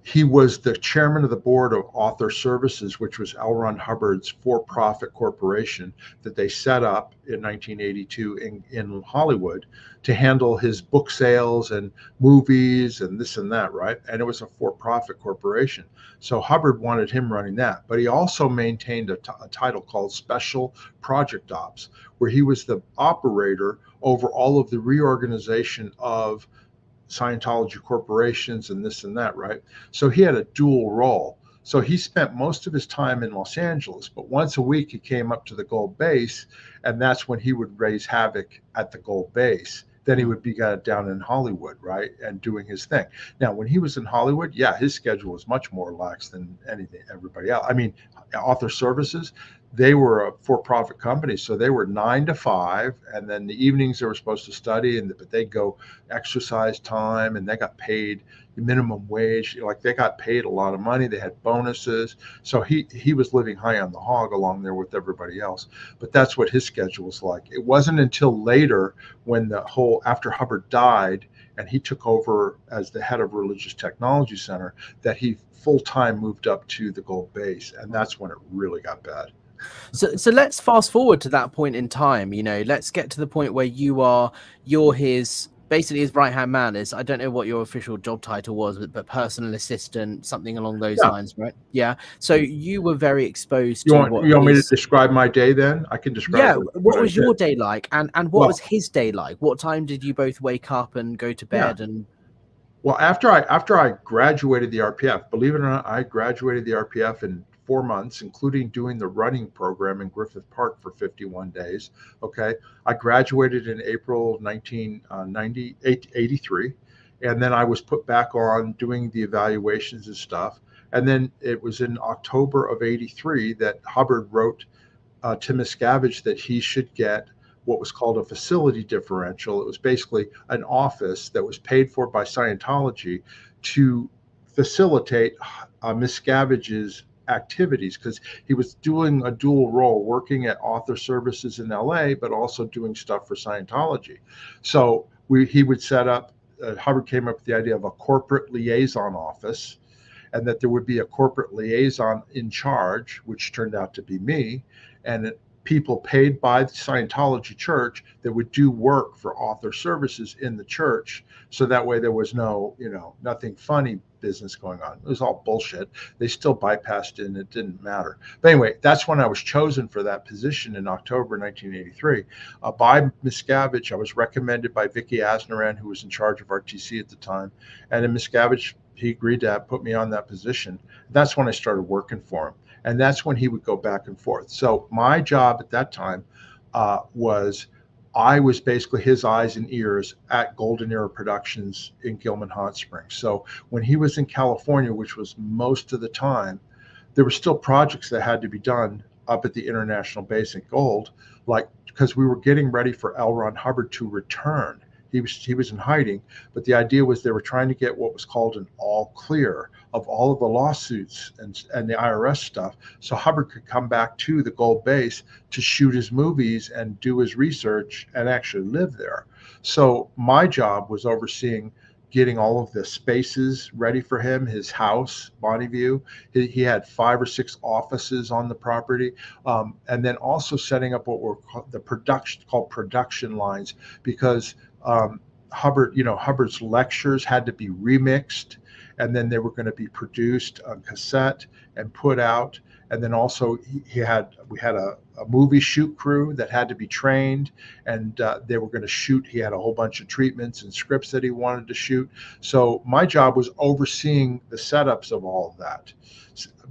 he was the chairman of the board of Author Services, which was L. Ron Hubbard's for-profit corporation that they set up in 1982 in Hollywood to handle his book sales and movies and this and that, right? And it was a for-profit corporation. So Hubbard wanted him running that. But he also maintained a title called Special Project Ops, where he was the operator over all of the reorganization of Scientology corporations and this and that, right? So he had a dual role. So he spent most of his time in Los Angeles, but once a week he came up to the Gold Base, and that's when he would raise havoc at the Gold Base. Then he would be down in Hollywood, right, and doing his thing. Now, when he was in Hollywood, yeah, his schedule was much more lax than everybody else. I mean, Author Services, they were a for-profit company, so they were 9 to 5, and then the evenings they were supposed to study, but they go exercise time, and they got paid minimum wage. Like, they got paid a lot of money. They had bonuses, so he was living high on the hog along there with everybody else. But that's what his schedule was like. It wasn't until later, when after Hubbard died and he took over as the head of Religious Technology Center, that he full-time moved up to the Gold Base, and that's when it really got bad. So let's fast forward to that point in time. Let's get to the point where you're his right-hand man. I don't know what your official job title was, but personal assistant, something along those lines, right? Yeah. So you were very exposed to what you want me to describe my day then? I can describe. Yeah. What was your day like, and what was his day like? What time did you both wake up and go to bed? And well, after I graduated the RPF, believe it or not, I graduated the RPF in 4 months, including doing the running program in Griffith Park for 51 days. Okay. I graduated in April 1983. And then I was put back on doing the evaluations and stuff. And then it was in October of 83 that Hubbard wrote to Miscavige that he should get what was called a facility differential. It was basically an office that was paid for by Scientology to facilitate Miscavige's activities, because he was doing a dual role, working at Author Services in LA, but also doing stuff for Scientology. So he would set up, Hubbard came up with the idea of a corporate liaison office, and that there would be a corporate liaison in charge, which turned out to be me, and people paid by the Scientology church that would do work for Author Services in the church. So that way there was no, nothing funny business going on. It was all bullshit. They still bypassed it and it didn't matter. But anyway, that's when I was chosen for that position in October 1983 by Miscavige. I was recommended by Vicky Asnaran, who was in charge of RTC at the time. And then Miscavige, he agreed to put me on that position. That's when I started working for him. And that's when he would go back and forth. So my job at that time was basically his eyes and ears at Golden Era Productions in Gilman Hot Springs. So when he was in California, which was most of the time, there were still projects that had to be done up at the International Base at Gold, because we were getting ready for L. Ron Hubbard to return. He was in hiding, but the idea was they were trying to get what was called an all clear of all of the lawsuits and the IRS stuff, so Hubbard could come back to the Gold Base to shoot his movies and do his research and actually live there. So my job was overseeing getting all of the spaces ready for him, his house, Bonneview. He had 5 or 6 offices on the property, and then also setting up what were called production lines, because Hubbard's lectures had to be remixed, and then they were going to be produced on cassette and put out. And then also we had a movie shoot crew that had to be trained, and they were going to shoot. He had a whole bunch of treatments and scripts that he wanted to shoot. So my job was overseeing the setups of all of that,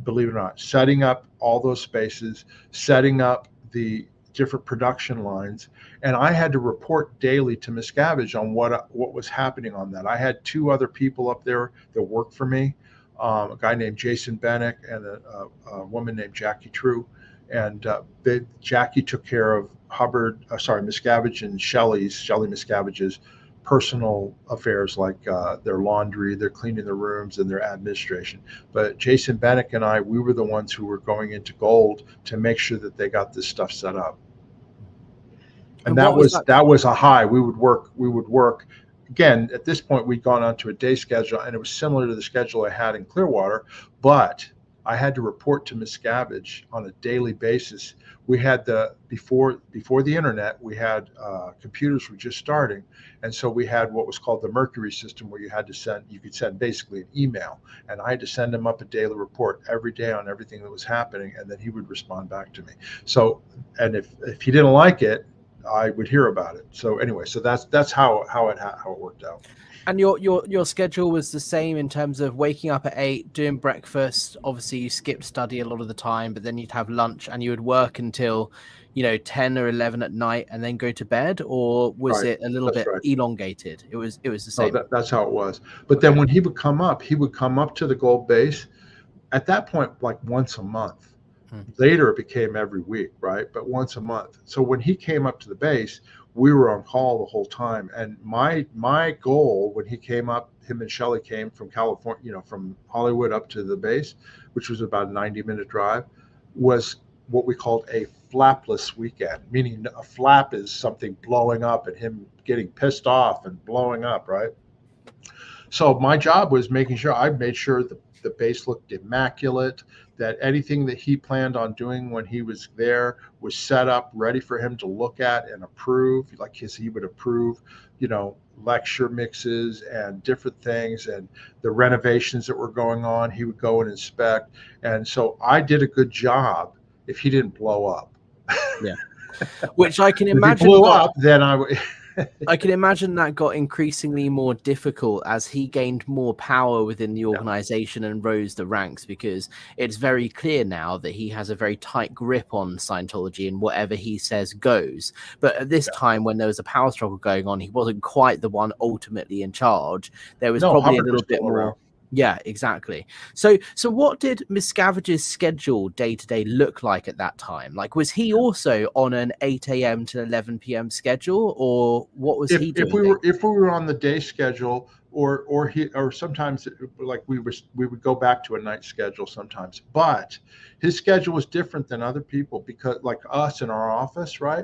believe it or not, setting up all those spaces, setting up the different production lines. And I had to report daily to Miscavige on what was happening on that. I had 2 other people up there that worked for me, a guy named Jason Bennick and a woman named Jackie True. And Jackie took care of Miscavige and Shelley Miscavige's personal affairs, like their laundry, their cleaning their rooms, and their administration. But Jason Bennick and I, we were the ones who were going into gold to make sure that they got this stuff set up. And that was a high. We would work. Again, at this point, we'd gone on to a day schedule, and it was similar to the schedule I had in Clearwater, but I had to report to Miscavige on a daily basis. We had before the internet, we had computers were just starting, and so we had what was called the Mercury system, where you could send basically an email, and I had to send him up a daily report every day on everything that was happening, and then he would respond back to me. So, and if he didn't like it, I would hear about it. So anyway, so that's how it worked out. And your schedule was the same in terms of waking up at 8, doing breakfast. Obviously, you skipped study a lot of the time, but then you'd have lunch and you would work until 10 or 11 at night and then go to bed. Or was it a little bit elongated? It was the same. No, that's how it was. But then when he would come up to the gold base at that point, like once a month. Later, it became every week, right? But once a month. So when he came up to the base, we were on call the whole time. And my goal when he came up, him and Shelley came from California, from Hollywood up to the base, which was about a 90-minute drive, was what we called a flapless weekend, meaning a flap is something blowing up and him getting pissed off and blowing up, right? So my job was making sure I made sure the base looked immaculate, that anything that he planned on doing when he was there was set up, ready for him to look at and approve. Like he would approve, lecture mixes and different things, and the renovations that were going on, he would go and inspect. And so I did a good job if he didn't blow up. Yeah. Which I can imagine. If he blew up, then I would. I can imagine that got increasingly more difficult as he gained more power within the organization and rose the ranks, because it's very clear now that he has a very tight grip on Scientology and whatever he says goes. But at this time, when there was a power struggle going on, he wasn't quite the one ultimately in charge. There was probably Hubbard a little bit more. Around. Yeah, exactly. So what did Miscavige's schedule day to day look like at that time? Like, was he also on an 8 a.m. to 11 p.m. schedule, or what was he doing? If we were on the day schedule, or sometimes like we would go back to a night schedule sometimes. But his schedule was different than other people, because like us in our office, right?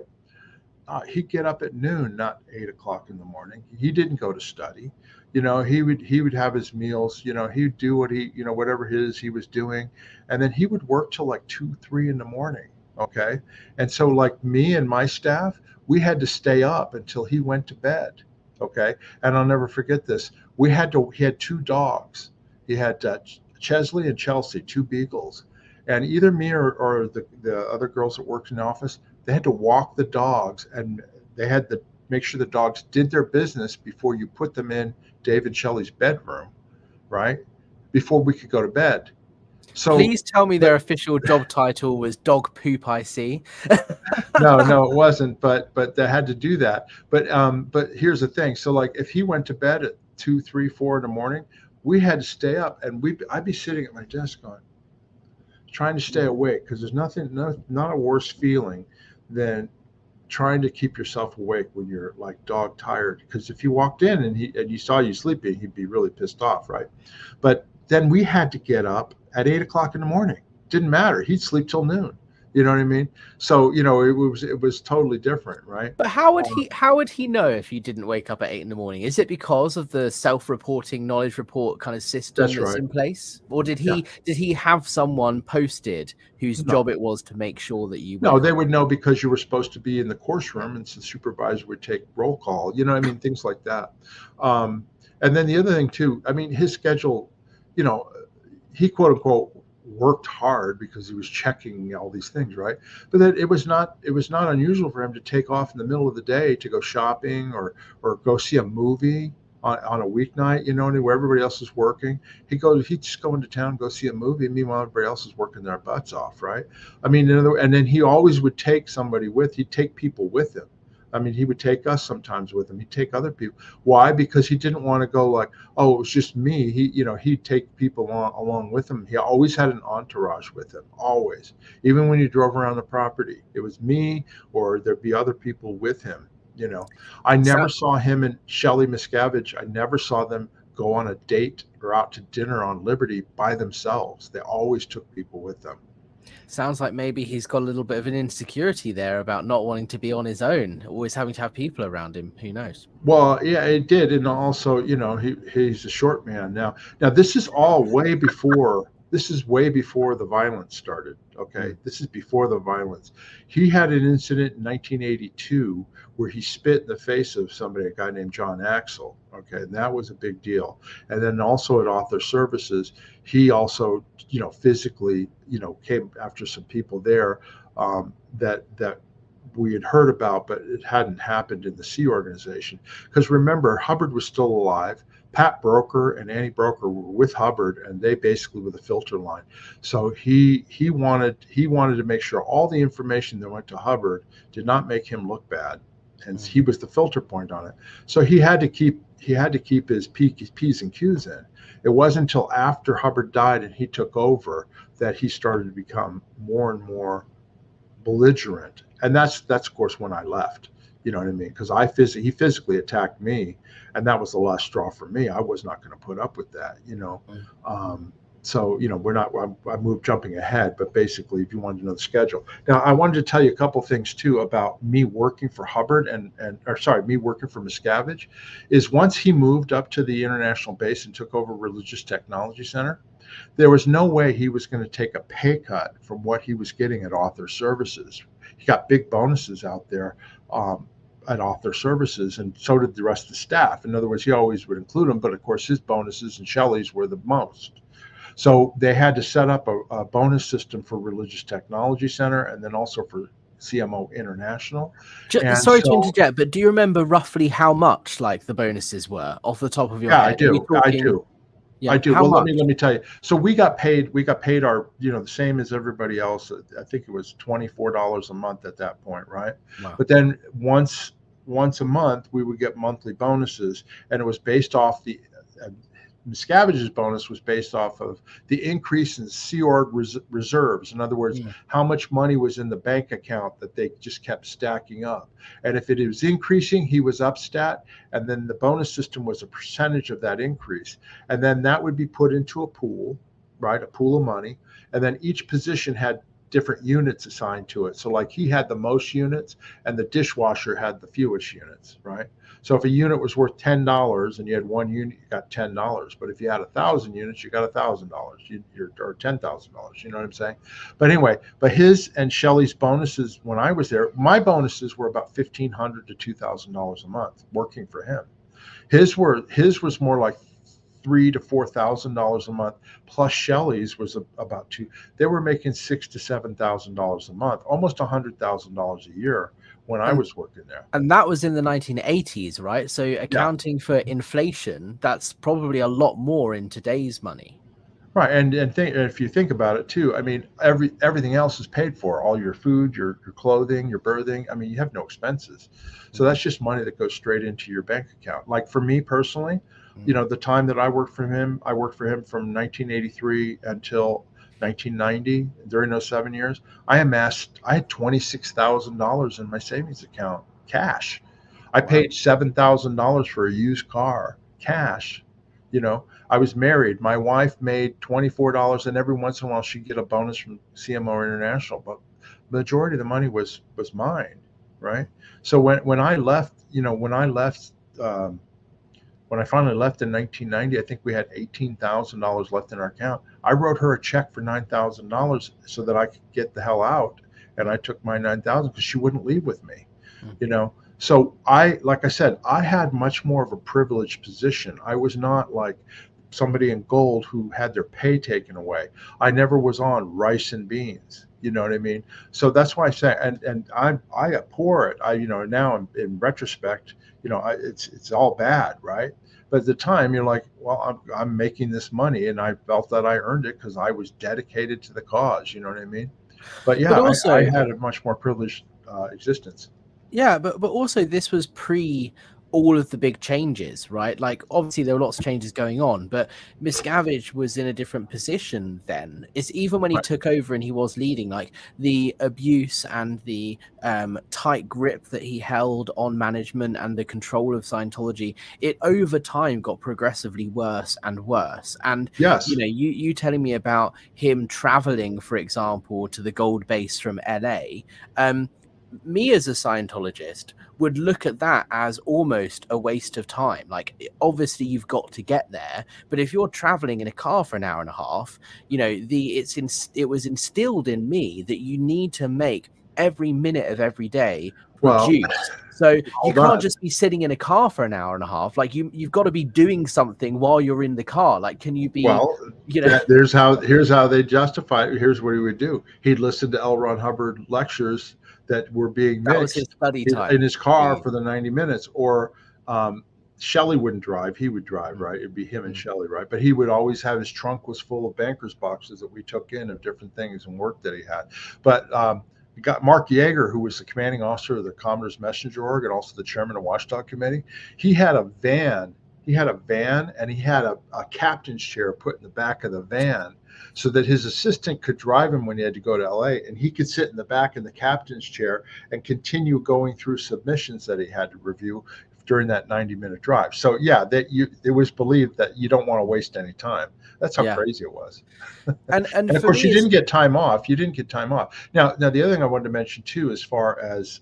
He'd get up at noon, not 8 o'clock in the morning. He didn't go to study. He would have his meals, he'd do what whatever he was doing. And then he would work till like 2, 3 in the morning. Okay. And so like me and my staff, we had to stay up until he went to bed. Okay. And I'll never forget this. He had 2 dogs. He had Chesley and Chelsea, 2 beagles. And either me or the other girls that worked in the office, they had to walk the dogs, and they had to make sure the dogs did their business before you put them in Dave and Shelley's bedroom, right? Before we could go to bed. So please tell me their official job title was dog poop, I see. No, it wasn't, but they had to do that. But here's the thing. So like if he went to bed at 2, 3, 4 in the morning, we had to stay up, and I'd be sitting at my desk trying to stay awake, because there's not a worse feeling than trying to keep yourself awake when you're like dog tired. Because if you walked in and you saw you sleeping, he'd be really pissed off, right? But then we had to get up at 8 o'clock in the morning. Didn't matter. He'd sleep till noon. You know what I mean? So, it was totally different, right? But how would he know if you didn't wake up at 8 in the morning? Is it because of the self-reporting knowledge report kind of system That's that's right. in place? Or Yeah. did he have someone posted whose No. job it was to make sure that you No, woke they up? would know because you were supposed to be in the course room and the supervisor would take roll call, things like that. And then the other thing too, his schedule, you know, he quote unquote worked hard because he was checking all these things, right? But that it was not unusual for him to take off in the middle of the day to go shopping or go see a movie on a weeknight, where everybody else is working. He'd just go into town, go see a movie, and meanwhile everybody else is working their butts off, right? And then he always would take somebody he'd take people with him. He would take us sometimes with him. He'd take other people. Why? Because he didn't want to go like, oh, it was just me. He'd take people along with him. He always had an entourage with him, always. Even when he drove around the property, it was me or there'd be other people with him. I never saw him and Shelly Miscavige. I never saw them go on a date or out to dinner on Liberty by themselves. They always took people with them. Sounds like maybe he's got a little bit of an insecurity there about not wanting to be on his own, always having to have people around him. Who knows? Well, yeah, it did, and also, he's a short man now. Now, this is all way before. This is way before the violence started. Okay, this is before the violence. He had an incident in 1982 where he spit in the face of somebody, a guy named John Axel. Okay, and that was a big deal. And then also at Author Services, he also, physically, came after some people there that we had heard about, but it hadn't happened in the Sea organization. Because remember, Hubbard was still alive. Pat Broker and Annie Broker were with Hubbard, and they basically were the filter line. So he wanted to make sure all the information that went to Hubbard did not make him look bad, and he was the filter point on it. So he had to keep his P's and Q's in. It wasn't until after Hubbard died and he took over that he started to become more and more belligerent. And that's of course when I left. You know what I mean? Because he physically attacked me, and that was the last straw for me. I was not going to put up with that. So we're not. I moved jumping ahead, but basically, if you wanted to know the schedule, now I wanted to tell you a couple things too about me working for Hubbard me working for Miscavige. Is once he moved up to the international base and took over Religious Technology Center, there was no way he was going to take a pay cut from what he was getting at Author Services. He got big bonuses out there at Author Services, and so did the rest of the staff. In other words, he always would include them, but of course his bonuses and Shelley's were the most. So they had to set up a bonus system for Religious Technology Center and then also for CMO International. Sorry to interject, but do you remember roughly how much like the bonuses were off the top of your head? I do. Yeah, I do. Well, let me tell you. So we got paid our, the same as everybody else. I think it was $24 a month at that point, right? Wow. But then once a month we would get monthly bonuses, and it was based off the Miscavige's bonus was based off of the increase in Sea Org reserves. In other words, how much money was in the bank account that they just kept stacking up. And if it was increasing, he was up stat. And then the bonus system was a percentage of that increase. And then that would be put into a pool, right? A pool of money. And then each position had different units assigned to it. So like he had the most units and the dishwasher had the fewest units, right? So if a unit was worth $10 and you had one unit, you got $10. But if you had 1,000 units, you got $1,000, or $10,000. You know what I'm saying? But anyway, his and Shelley's bonuses when I was there, my bonuses were about $1,500 to $2,000 a month working for him. His was more like $3,000 to $4,000 a month, plus Shelley's was about $2,000. They were making $6,000 to $7,000 a month, almost $100,000 a year when I was working there. And that was in the 1980s, right? So accounting for inflation, that's probably a lot more in today's money. Right, and if you think about it too, everything else is paid for. All your food, your clothing, your berthing. You have no expenses, so that's just money that goes straight into your bank account. Like for me personally, the time that I worked for him from 1983 until 1990. During those 7 years, I had $26,000 in my savings account, cash. I paid $7,000 for a used car, cash. I was married. My wife made $24, and every once in a while she'd get a bonus from CMO International. But majority of the money was mine, right? So when I left, um, when I finally left in 1990, I think we had $18,000 left in our account. I wrote her a check for $9,000 so that I could get the hell out, and I took my 9,000 because she wouldn't leave with me, you know. So like I said, I had much more of a privileged position. I was not like somebody in gold who had their pay taken away. I never was on rice and beans. You know what I mean? So that's why I say, and I abhor it. Now in retrospect, it's all bad, right? But at the time, you're like, well, I'm making this money, and I felt that I earned it because I was dedicated to the cause. You know what I mean? But yeah, But also, I had a much more privileged existence. yeah, but also this was pre all of the big changes, right? Like obviously there were lots of changes going on, but Miscavige was in a different position then. It's even when he Right. took over and he was leading, like the abuse and the tight grip that he held on management and the control of Scientology, it over time got progressively worse and worse. And Yes. you telling me about him traveling, for example, to the gold base from LA. Me as a Scientologist would look at that as almost a waste of time. Like, obviously you've got to get there, but if you're traveling in a car for an hour and a half, it was instilled in me that you need to make every minute of every day Well, produce. So you hold can't on. just be sitting in a car for an hour and a half. Like you've got to be doing something while you're in the car. Like, can you be, Well, here's how they justify it. Here's what he would do. He'd listen to L. Ron Hubbard lectures that were being that was his mixed study time in his car for the 90 minutes. Or Shelley wouldn't drive. He would drive, right? It'd be him and Shelley, right? But he would always have his trunk was full of banker's boxes that we took in of different things and work that he had. But we got Mark Yeager, who was the commanding officer of the Commoner's Messenger Org and also the chairman of Watchdog Committee. He had a van. And he had a captain's chair put in the back of the van so that his assistant could drive him when he had to go to LA, and he could sit in the back in the captain's chair and continue going through submissions that he had to review during that 90-minute drive. So yeah, it was believed that you don't want to waste any time. That's how crazy it was. And of course, you didn't get time off. Now the other thing I wanted to mention too, as far as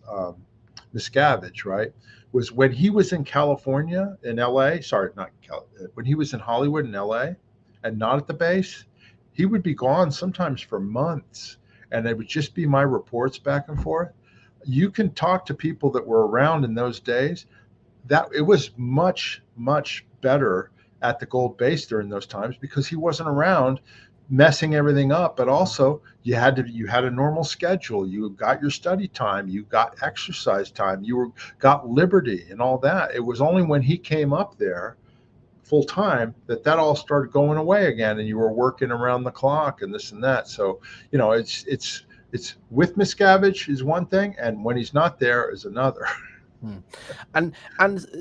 Miscavige, right, was when he was in California, in LA, when he was in Hollywood in LA and not at the base, he would be gone sometimes for months. And it would just be my reports back and forth. You can talk to people that were around in those days. That it was much, much better at the gold base during those times because he wasn't around messing everything up. But also you had a normal schedule. You got your study time, you got exercise time, got liberty and all that. It was only when he came up there full time that all started going away again, and you were working around the clock and this and that. So it's with Miscavige is one thing, and when he's not there is another. And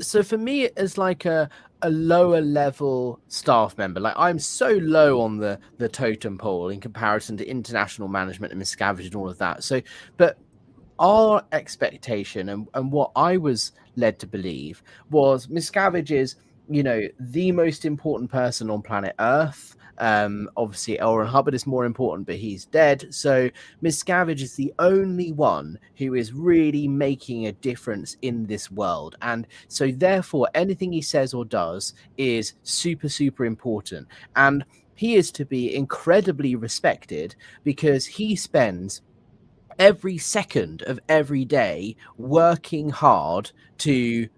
so for me, as like a lower level staff member, like I'm so low on the totem pole in comparison to international management and Miscavige and all of that. So, but our expectation and what I was led to believe was Miscavige is, the most important person on planet Earth. Obviously L. Ron Hubbard is more important, but he's dead. So Miscavige is the only one who is really making a difference in this world. And so therefore anything he says or does is super, super important. And he is to be incredibly respected because he spends every second of every day working hard to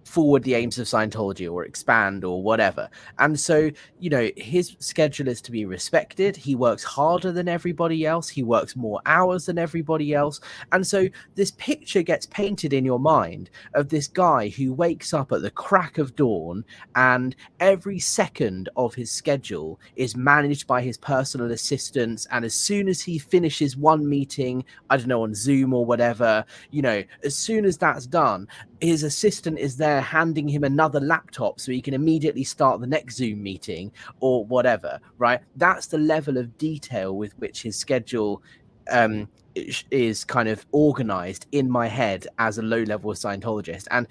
forward the aims of Scientology or expand or whatever. And so, his schedule is to be respected. He works harder than everybody else. He works more hours than everybody else. And so this picture gets painted in your mind of this guy who wakes up at the crack of dawn and every second of his schedule is managed by his personal assistants. And as soon as he finishes one meeting, I don't know, on Zoom or whatever, as soon as that's done, his assistant is there handing him another laptop so he can immediately start the next Zoom meeting or whatever, right? That's the level of detail with which his schedule is kind of organized in my head as a low-level Scientologist. And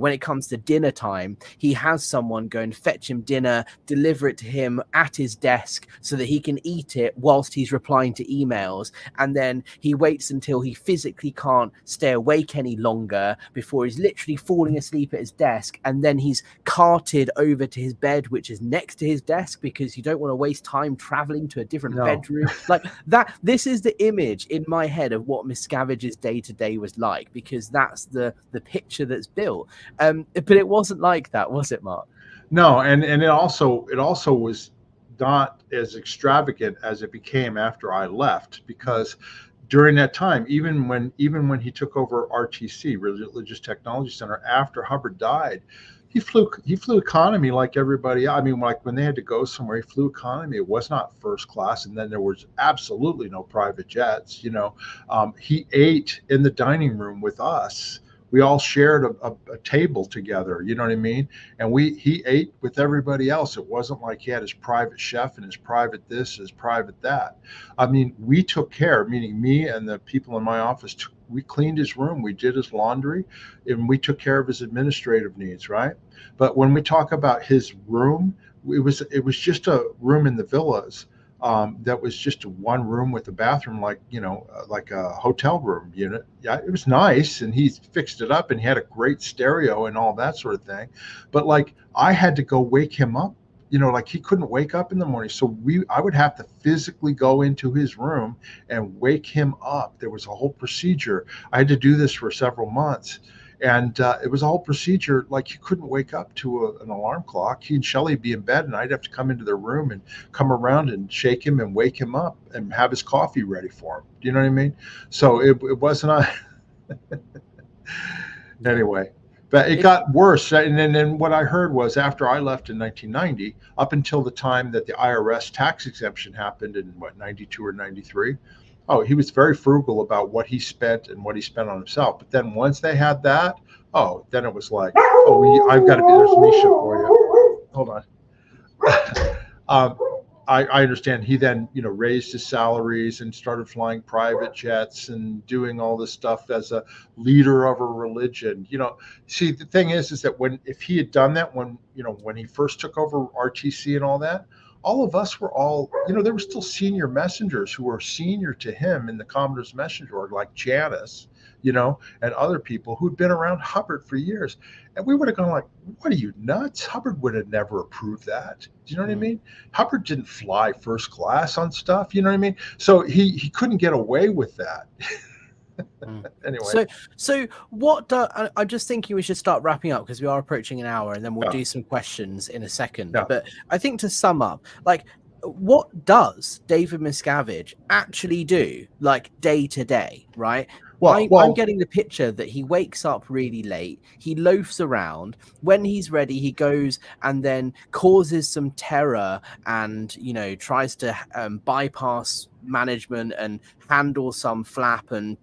when it comes to dinner time, he has someone go and fetch him dinner, deliver it to him at his desk so that he can eat it whilst he's replying to emails, and then he waits until he physically can't stay awake any longer before he's literally falling asleep at his desk, and then he's carted over to his bed, which is next to his desk, because you don't want to waste time traveling to a different bedroom. Like that, this is the image in my head of what Miscavige's day-to-day was like, because that's the picture that's built. But it wasn't like that, was it, Mark? No, and it also was not as extravagant as it became after I left, because during that time, even when he took over RTC, Religious Technology Center, after Hubbard died, he flew economy like everybody. I mean, like when they had to go somewhere, he flew economy. It was not first class, and then there was absolutely no private jets. He ate in the dining room with us. We all shared a table together. You know what I mean? And he ate with everybody else. It wasn't like he had his private chef and his private this, his private that. I mean, we took care, meaning me and the people in my office, we cleaned his room, we did his laundry, and we took care of his administrative needs, right? But when we talk about his room, it was just a room in the villas. That was just one room with a bathroom, like a hotel room unit. Yeah, it was nice, and he fixed it up, and he had a great stereo and all that sort of thing. But like, I had to go wake him up. Like, he couldn't wake up in the morning, so I would have to physically go into his room and wake him up. There was a whole procedure. I had to do this for several months. And it was a whole procedure. Like, he couldn't wake up to an alarm clock. He and Shelly would be in bed, and I'd have to come into their room and come around and shake him and wake him up and have his coffee ready for him. Do you know what I mean? So it wasn't anyway. But it got worse. And then what I heard was, after I left in 1990, up until the time that the IRS tax exemption happened in 92 or 93, he was very frugal about what he spent and what he spent on himself. But then once they had that, then it was like, I've got to be, there's Misha for you. Hold on. I understand he then, raised his salaries and started flying private jets and doing all this stuff as a leader of a religion. See, the thing is that if he had done that when he first took over RTC and all that, all of us were there were still senior messengers who were senior to him in the Commodore's Messenger Org, like Janis, and other people who'd been around Hubbard for years. And we would have gone like, what are you, nuts? Hubbard would have never approved that. Do you know what I mean? Hubbard didn't fly first class on stuff. You know what I mean? So he couldn't get away with that. Anyway. So what I'm just thinking we should start wrapping up, because we are approaching an hour, and then we'll do some questions in a second. But I think, to sum up, like, what does David Miscavige actually do, like, day to day, right? I'm getting the picture that he wakes up really late, he loafs around, when he's ready he goes and then causes some terror and tries to bypass management and handle some flap and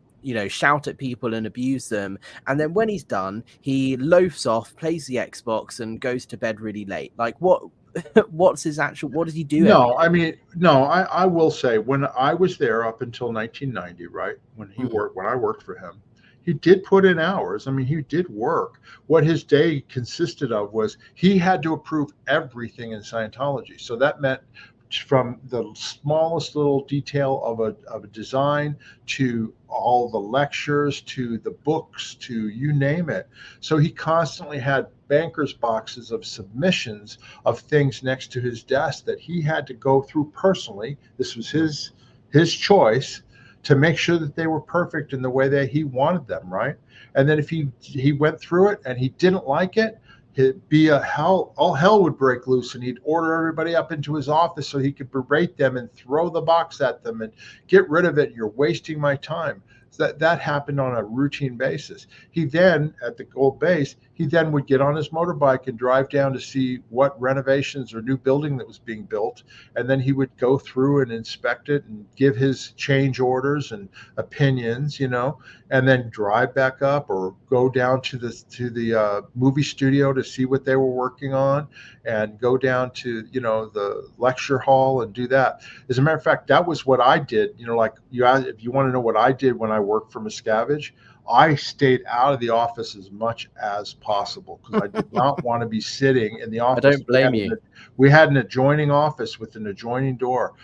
shout at people and abuse them. And then when he's done, he loafs off, plays the Xbox, and goes to bed really late. Like, what's his actual, what does he do? I will say, when I was there up until 1990, right, when I worked for him, he did put in hours. I mean, he did work. What his day consisted of was he had to approve everything in Scientology. So that meant, from the smallest little detail of a design, to all the lectures, to the books, to you name it. So he constantly had banker's boxes of submissions of things next to his desk that he had to go through personally. This was his choice, to make sure that they were perfect in the way that he wanted them, right? And then if he went through it and he didn't like it, it'd be all hell would break loose, and he'd order everybody up into his office so he could berate them and throw the box at them and get rid of it. You're wasting my time. So that happened on a routine basis. He then, at the old base, he then would get on his motorbike and drive down to see what renovations or new building that was being built. And then he would go through and inspect it and give his change orders and opinions, and then drive back up or go down to the movie studio to see what they were working on, and go down to, the lecture hall and do that. As a matter of fact, that was what I did. Like if you want to know what I did when I worked for Miscavige, I stayed out of the office as much as possible because I did not want to be sitting in the office. I don't blame you. We had an adjoining office with an adjoining door.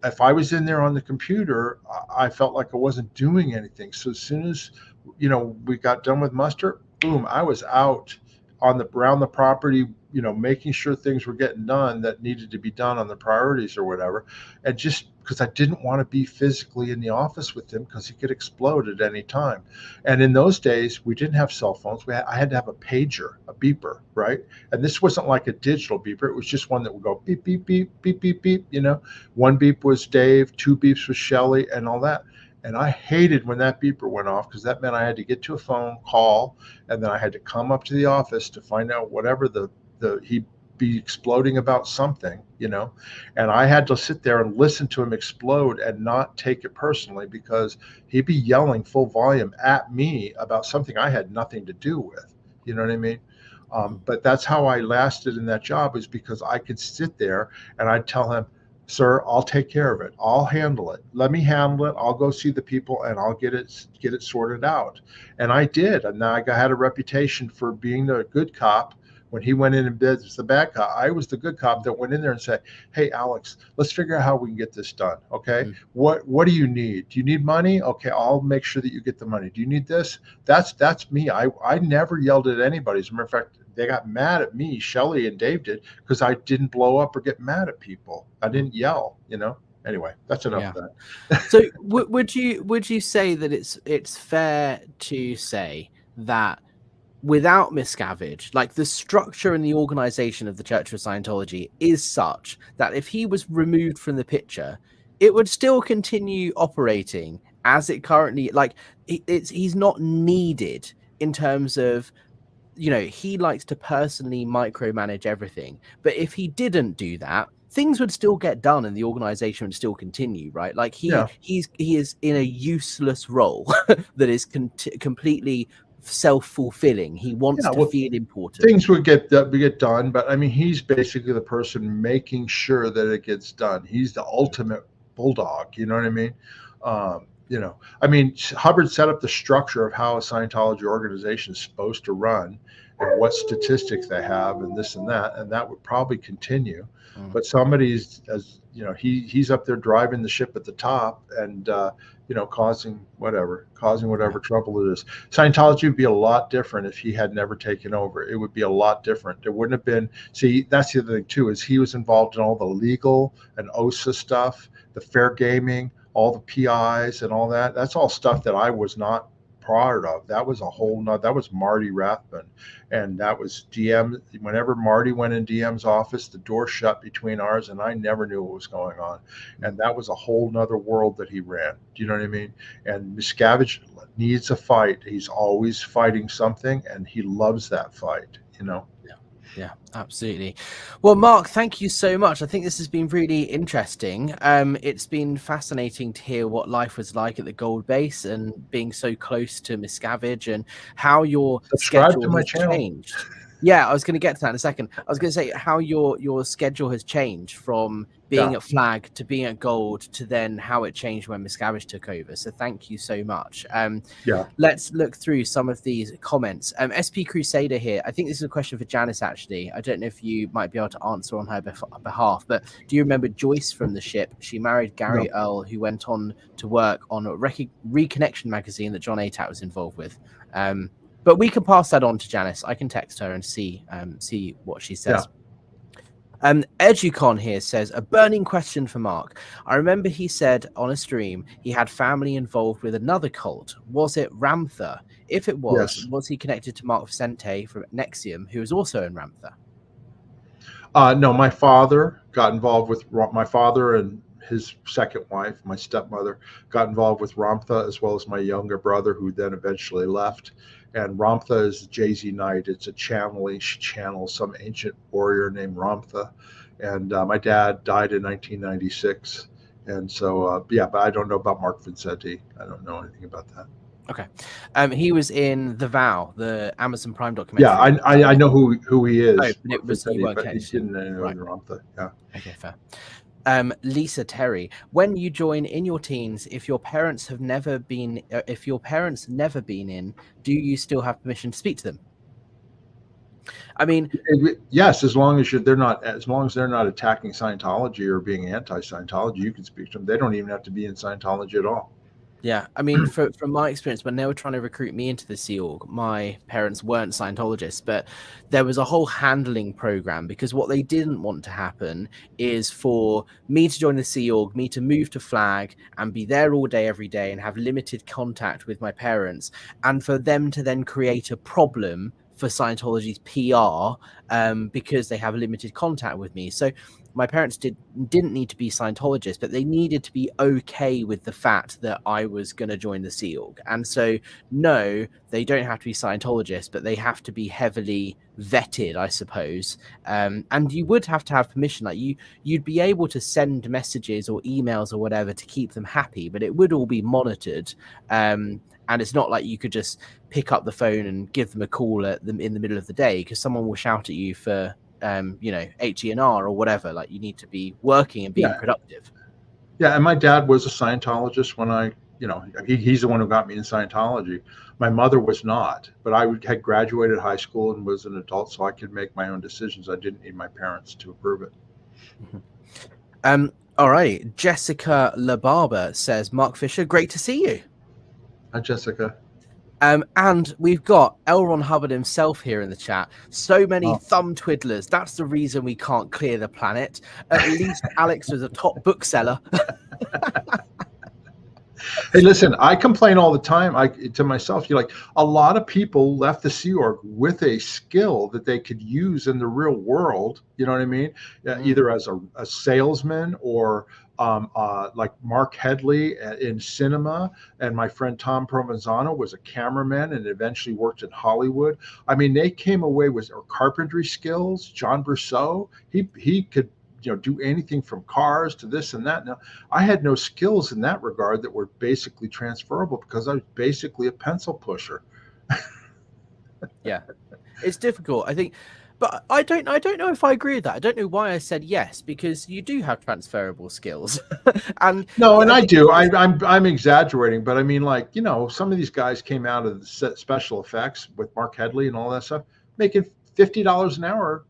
If I was in there on the computer, I felt like I wasn't doing anything. So as soon as, we got done with muster, boom, I was out around the property, making sure things were getting done that needed to be done on the priorities or whatever. And just because I didn't want to be physically in the office with him because he could explode at any time. And in those days, we didn't have cell phones. I had to have a pager, a beeper, right? And this wasn't like a digital beeper. It was just one that would go beep, beep, beep, beep, beep, beep. One beep was Dave, two beeps was Shelly, and all that. And I hated when that beeper went off because that meant I had to get to a phone call, and then I had to come up to the office to find out whatever he'd be exploding about something, and I had to sit there and listen to him explode and not take it personally because he'd be yelling full volume at me about something I had nothing to do with. You know what I mean? But that's how I lasted in that job, is because I could sit there and I'd tell him, sir, I'll take care of it. I'll handle it. Let me handle it. I'll go see the people and I'll get it sorted out. And I did. And I had a reputation for being the good cop. When he went in and did the bad cop, I was the good cop that went in there and said, hey, Alex, let's figure out how we can get this done. Okay. What do you need? Do you need money? Okay. I'll make sure that you get the money. Do you need this? That's me. I never yelled at anybody. As a matter of fact, they got mad at me, Shelly and Dave did, because I didn't blow up or get mad at people. I didn't yell, Anyway, that's enough of that. So would you say that it's fair to say that without Miscavige, like the structure and the organization of the Church of Scientology is such that if he was removed from the picture, it would still continue operating as it currently, he's not needed in terms of, he likes to personally micromanage everything. But if he didn't do that, things would still get done and the organization would still continue, right? Like he is in a useless role that is completely self-fulfilling. He wants to feel important. Things would get done, but I mean, he's basically the person making sure that it gets done. He's the ultimate bulldog. You know what I mean? Hubbard set up the structure of how a Scientology organization is supposed to run and what statistics they have and this and that would probably continue. But somebody's, he's up there driving the ship at the top and, causing whatever trouble it is. Scientology would be a lot different if he had never taken over. It would be a lot different. There wouldn't have been, that's the other thing too, is he was involved in all the legal and OSA stuff, the fair gaming, all the PIs and all that. That's all stuff that I was not part of. That was that was Marty Rathbun. And that was DM. Whenever Marty went in DM's office, the door shut between ours and I never knew what was going on. And that was a whole nother world that he ran. Do you know what I mean? And Miscavige needs a fight. He's always fighting something and he loves that fight, Yeah, absolutely. Well, Mark, thank you so much. I think this has been really interesting. It's been fascinating to hear what life was like at the Gold Base and being so close to Miscavige and how your schedule has changed. Yeah, I was going to get to that in a second. I was going to say how your schedule has changed from being at Flag to being at Gold to then how it changed when Miscavige took over. So thank you so much. Let's look through some of these comments. SP Crusader here. I think this is a question for Janis, actually. I don't know if you might be able to answer on her behalf, but do you remember Joyce from the ship? She married Gary Earl, who went on to work on a Reconnection magazine that John Atack was involved with. But we can pass that on to Janis. I can text her and see what she says. Educon here says, a burning question for Mark. I remember he said on a stream he had family involved with another cult. Was it Ramtha? If it was, was he connected to Mark Vicente from Nexium, who was also in Ramtha? No, my father got involved with my father and his second wife, my stepmother, got involved with Ramtha, as well as my younger brother, who then eventually left. And Ramtha is Jay-Z Knight. It's a channeling. She channels some ancient warrior named Ramtha. And my dad died in 1996. And so, but I don't know about Mark Vincenti. I don't know anything about that. Okay. He was in The Vow, the Amazon Prime documentary. Yeah, I know who he is. Oh, but it was, you weren't but he connected. didn't know Right. Ramtha. Yeah. Okay, fair. Lisa Terry, when you join in your teens, if your parents never been in, do you still have permission to speak to them? I mean, yes, as long as they're not attacking Scientology or being anti-Scientology, you can speak to them. They don't even have to be in Scientology at all. Yeah, I mean, from my experience, when they were trying to recruit me into the Sea Org, my parents weren't Scientologists, but there was a whole handling program, because what they didn't want to happen is for me to join the Sea Org, me to move to Flag and be there all day, every day, and have limited contact with my parents, and for them to then create a problem for Scientology's PR because they have limited contact with me. So my parents didn't need to be Scientologists, but they needed to be okay with the fact that I was going to join the Sea Org. And so, no, they don't have to be Scientologists, but they have to be heavily vetted, I suppose. And you would have to have permission. Like you'd be able to send messages or emails or whatever to keep them happy, but it would all be monitored. And it's not like you could just pick up the phone and give them a call at them in the middle of the day, because someone will shout at you for HENR or whatever. Like, you need to be working and being productive. Yeah, and my dad was a Scientologist when he's the one who got me in Scientology. My mother was not, but I had graduated high school and was an adult, so I could make my own decisions. I didn't need my parents to approve it. Mm-hmm. All right. Jessica LaBarber says, Mark Fisher, great to see you. Hi, Jessica. And we've got L. Ron Hubbard himself here in the chat. So many thumb twiddlers. That's the reason we can't clear the planet. At least Alex was a top bookseller. Hey, listen, I complain all the time to myself. A lot of people left the Sea Org with a skill that they could use in the real world. You know what I mean? Either as a salesman or like Mark Headley in cinema, and my friend Tom Provenzano was a cameraman and eventually worked in Hollywood. I mean, they came away with carpentry skills. John Brousseau, he could do anything from cars to this and that. Now, I had no skills in that regard that were basically transferable because I was basically a pencil pusher. Yeah, it's difficult, I think. But I don't know if I agree with that. I don't know why I said yes, because you do have transferable skills. And I do. I'm exaggerating, but I mean, some of these guys came out of the special effects with Mark Headley and all that stuff, making $50 an hour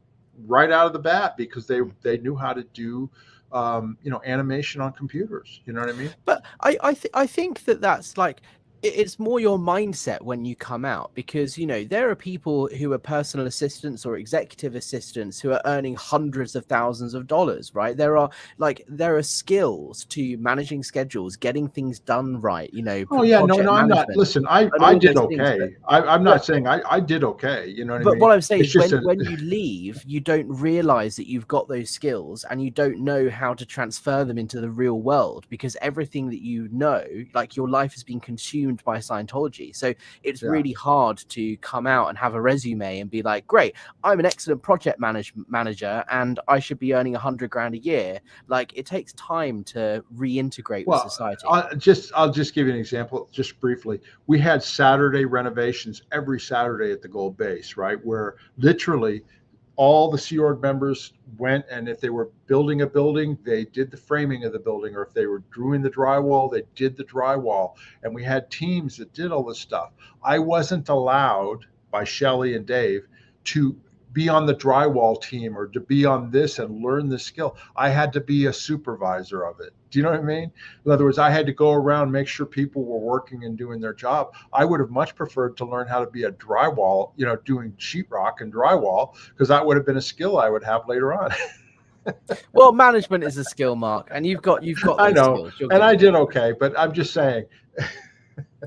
right out of the bat because they knew how to do animation on computers. You know what I mean? But I think that's like, it's more your mindset when you come out, because there are people who are personal assistants or executive assistants who are earning hundreds of thousands of dollars, right? There are skills to managing schedules, getting things done right. Oh yeah, no, I'm not. Listen, I did okay. I'm not saying I did okay. You know what I mean? But what I'm saying is, when you leave, you don't realize that you've got those skills, and you don't know how to transfer them into the real world, because everything that like your life has been consumed by Scientology. So it's really hard to come out and have a resume and be like, great, I'm an excellent project manager and I should be earning $100,000 a year. Like, it takes time to reintegrate with society. I'll just give you an example, just briefly. We had Saturday renovations every Saturday at the Gold Base, right? Where literally all the Sea Org members went, and if they were building a building, they did the framing of the building, or if they were doing the drywall, they did the drywall. And we had teams that did all this stuff. I wasn't allowed by Shelley and Dave to be on the drywall team or to be on this and learn the skill. I had to be a supervisor of it. Do you know what I mean? In other words, I had to go around, make sure people were working and doing their job. I would have much preferred to learn how to be a drywall, doing sheetrock and drywall, because that would have been a skill I would have later on. Well, management is a skill, Mark, and you've got. I know, and I did okay, but I'm just saying.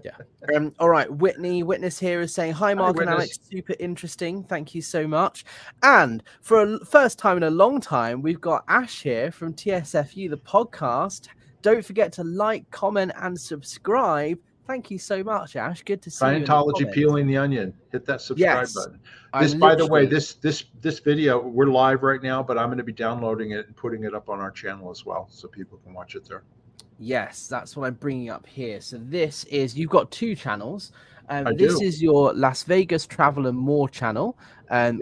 Yeah. All right. Whitney Witness here is saying, hi, Mark and Alex. Super interesting. Thank you so much. And for a first time in a long time, we've got Ash here from TSFU, the podcast. Don't forget to like, comment, and subscribe. Thank you so much, Ash. Good to see you. Scientology Peeling the Onion. Hit that subscribe button. This, by the way, this video, we're live right now, but I'm going to be downloading it and putting it up on our channel as well, so people can watch it there. Yes, that's what I'm bringing up here. So this is, you've got two channels. This is your Las Vegas Travel and More channel,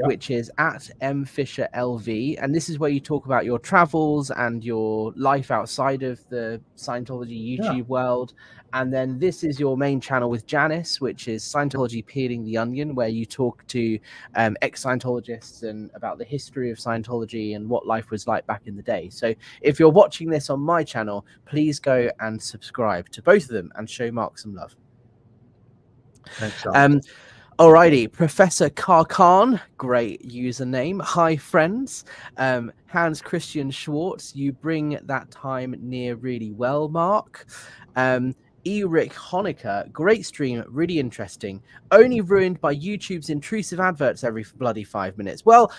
which is at mfisherlv. And this is where you talk about your travels and your life outside of the Scientology YouTube world. And then this is your main channel with Janis, which is Scientology Peeling the Onion, where you talk to ex-Scientologists and about the history of Scientology and what life was like back in the day. So if you're watching this on my channel, please go and subscribe to both of them and show Mark some love. Thanks, alrighty, Professor Karkan, great username. Hi, friends. Hans Christian Schwartz, you bring that time near really well, Mark. Eric Honecker, great stream, really interesting. Only ruined by YouTube's intrusive adverts every bloody 5 minutes. Well,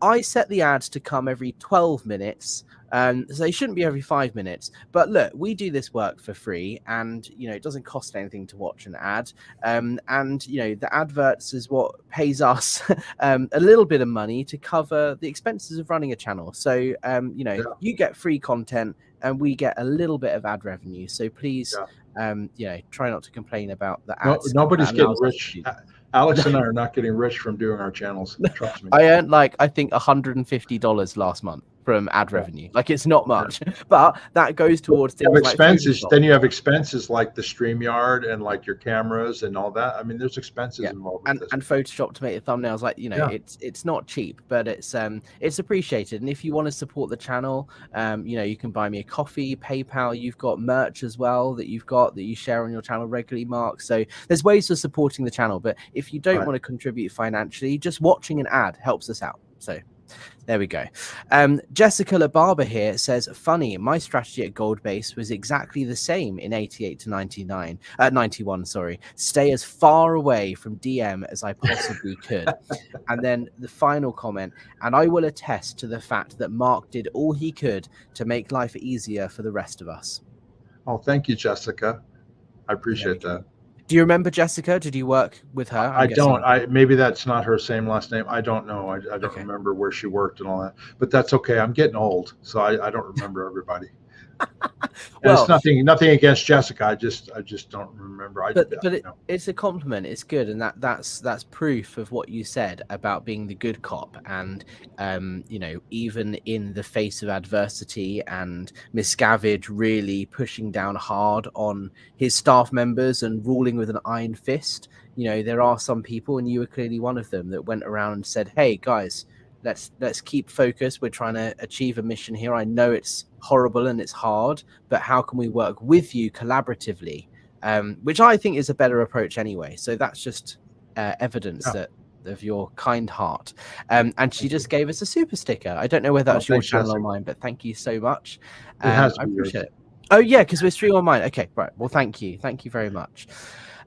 I set the ads to come every 12 minutes. So they shouldn't be every 5 minutes. But look, we do this work for free, and it doesn't cost anything to watch an ad. And the adverts is what pays us a little bit of money to cover the expenses of running a channel. So you get free content, and we get a little bit of ad revenue. So please, try not to complain about the ads. Nobody's getting rich. Alex and I are not getting rich from doing our channels. Trust me. I earned I think $150 last month from ad revenue. It's not much, but that goes towards things like expenses. Then you have expenses like the StreamYard and like your cameras and all that. I mean, there's expenses involved with this. And Photoshop to make the thumbnails. It's not cheap, but it's appreciated. And if you want to support the channel, you can buy me a coffee, PayPal. You've got merch as well that you share on your channel regularly, Mark. So there's ways of supporting the channel. But if you don't want to contribute financially, just watching an ad helps us out. So there we go. Jessica LaBarber here says, funny, my strategy at Gold Base was exactly the same in 88 to 91, sorry. Stay as far away from DM as I possibly could. And then the final comment, and I will attest to the fact that Mark did all he could to make life easier for the rest of us. Oh, thank you, Jessica. I appreciate that. Do you remember Jessica? Did you work with her? I don't. Maybe that's not her same last name. I don't know. I don't remember where she worked and all that. But that's okay. I'm getting old, so I don't remember everybody. Well, it's nothing against Jessica. I just don't remember. It's a compliment. It's good, and that's proof of what you said about being the good cop, and even in the face of adversity, and Miscavige really pushing down hard on his staff members and ruling with an iron fist. There are some people, and you were clearly one of them, that went around and said, "Hey guys, let's keep focused. We're trying to achieve a mission here. I know it's horrible and it's hard, but how can we work with you collaboratively?" Which I think is a better approach anyway. So that's just evidence of your kind heart. And she just gave us a super sticker. I don't know whether that's your channel or mine, but thank you so much. I appreciate it. Oh yeah, because we're streaming on mine. Okay, right. Well, thank you very much.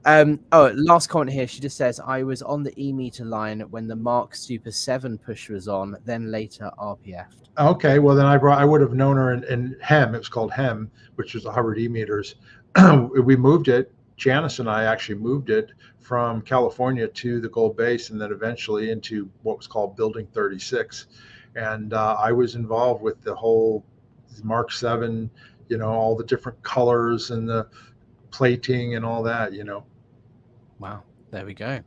Last comment here. She just says, I was on the e-meter line when the Mark Super 7 push was on, then later RPF'd. Okay, well then I would have known her in HEM. It was called HEM, which was the Hubbard e-meters. We moved it. Janis and I actually moved it from California to the Gold Base, and then eventually into what was called Building 36. And I was involved with the whole Mark 7, all the different colors and the plating and all that, Wow, there we go.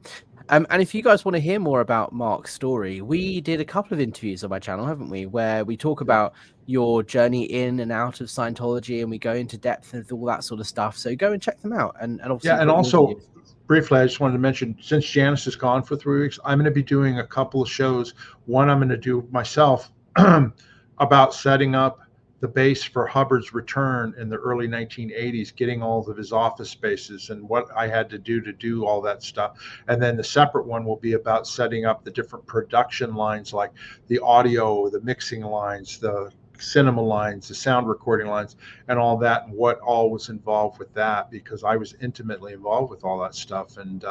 And if you guys want to hear more about Mark's story, we did a couple of interviews on my channel, haven't we, where we talk about your journey in and out of Scientology, and we go into depth of all that sort of stuff. So go and check them out. And obviously, and also briefly, I just wanted to mention, since Janis is gone for 3 weeks, I'm going to be doing a couple of shows. One I'm going to do myself about setting up the base for Hubbard's return in the early 1980s, getting all of his office spaces and what I had to do all that stuff. And then the separate one will be about setting up the different production lines, like the audio, the mixing lines, the cinema lines, the sound recording lines, and all that, and what all was involved with that, because I was intimately involved with all that stuff, and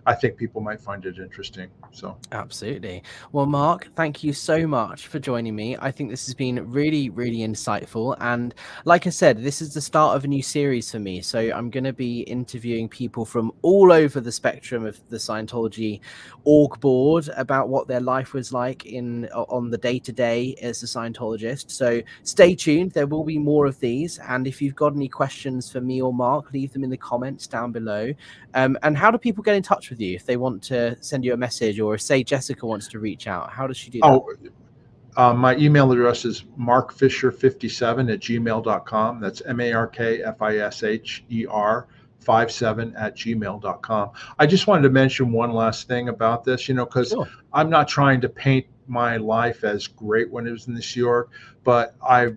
I think people might find it interesting. So absolutely. Well, Mark, thank you so much for joining me. I think this has been really, really insightful. And like I said, this is the start of a new series for me. So I'm going to be interviewing people from all over the spectrum of the Scientology org board about what their life was like on the day-to-day as a Scientologist. So stay tuned. There will be more of these. And if you've got any questions for me or Mark, leave them in the comments down below. And how do people get in touch with you if they want to send you a message, or say Jessica wants to reach out? How does she do that? My email address is markfisher57@gmail.com. That's markfisher57@gmail.com. I just wanted to mention one last thing about this, because Sure. I'm not trying to paint my life as great when it was in the Sea Org, but I,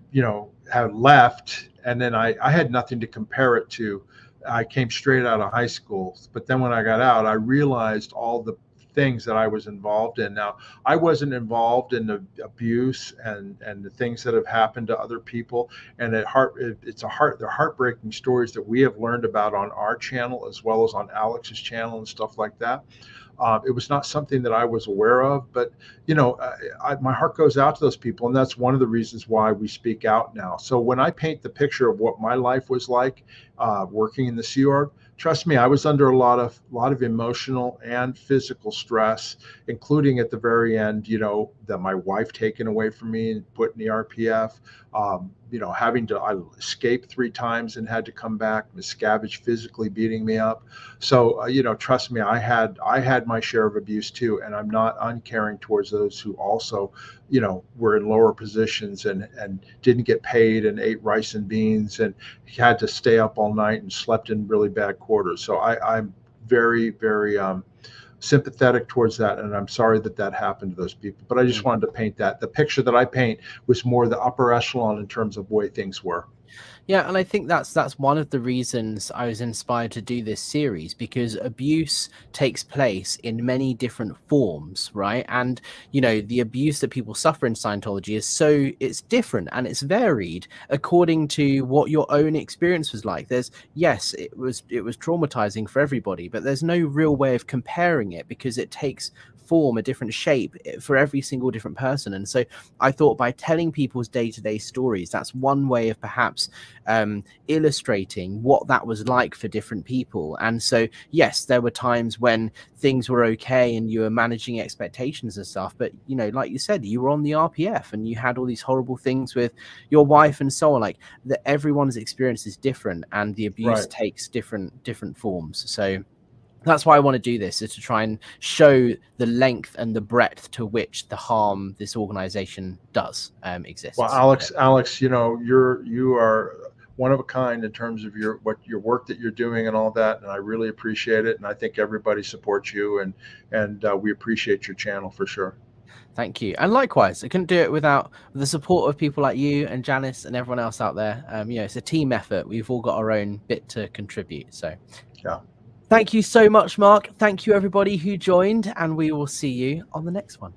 had left, and then I had nothing to compare it to. I came straight out of high school, but then when I got out, I realized all the things that I was involved in. Now, I wasn't involved in the abuse and the things that have happened to other people, and they're heartbreaking stories that we have learned about on our channel as well as on Alex's channel and stuff like that. It was not something that I was aware of, but my heart goes out to those people, and that's one of the reasons why we speak out now. So when I paint the picture of what my life was like working in the Sea Org, trust me, I was under a lot of emotional and physical stress, including at the very end, that my wife taken away from me and put in the RPF, having to escape 3 times and had to come back, Miscavige physically beating me up. So, trust me, I had my share of abuse too, and I'm not uncaring towards those who also, were in lower positions and didn't get paid and ate rice and beans and had to stay up all night and slept in really bad quarters. So I'm very, very sympathetic towards that, and I'm sorry that happened to those people. But I just wanted to paint that. The picture that I paint was more the upper echelon in terms of the way things were. Yeah, and I think that's one of the reasons I was inspired to do this series, because abuse takes place in many different forms, right? And the abuse that people suffer in Scientology it's different and it's varied according to what your own experience was like. It was traumatizing for everybody, but there's no real way of comparing it because it takes form, a different shape for every single different person. And so I thought by telling people's day-to-day stories, that's one way of perhaps illustrating what that was like for different people. And so yes, there were times when things were okay and you were managing expectations and stuff, but like you said, you were on the RPF and you had all these horrible things with your wife and so on. Like that, everyone's experience is different and the abuse takes different forms. So that's why I want to do this, is to try and show the length and the breadth to which the harm this organization does exist. Well, Alex, you are one of a kind in terms of your work that you're doing and all that, and I really appreciate it. And I think everybody supports you, and we appreciate your channel for sure. Thank you. And likewise, I couldn't do it without the support of people like you and Janis and everyone else out there. It's a team effort. We've all got our own bit to contribute. So yeah. Thank you so much, Mark. Thank you, everybody who joined, and we will see you on the next one.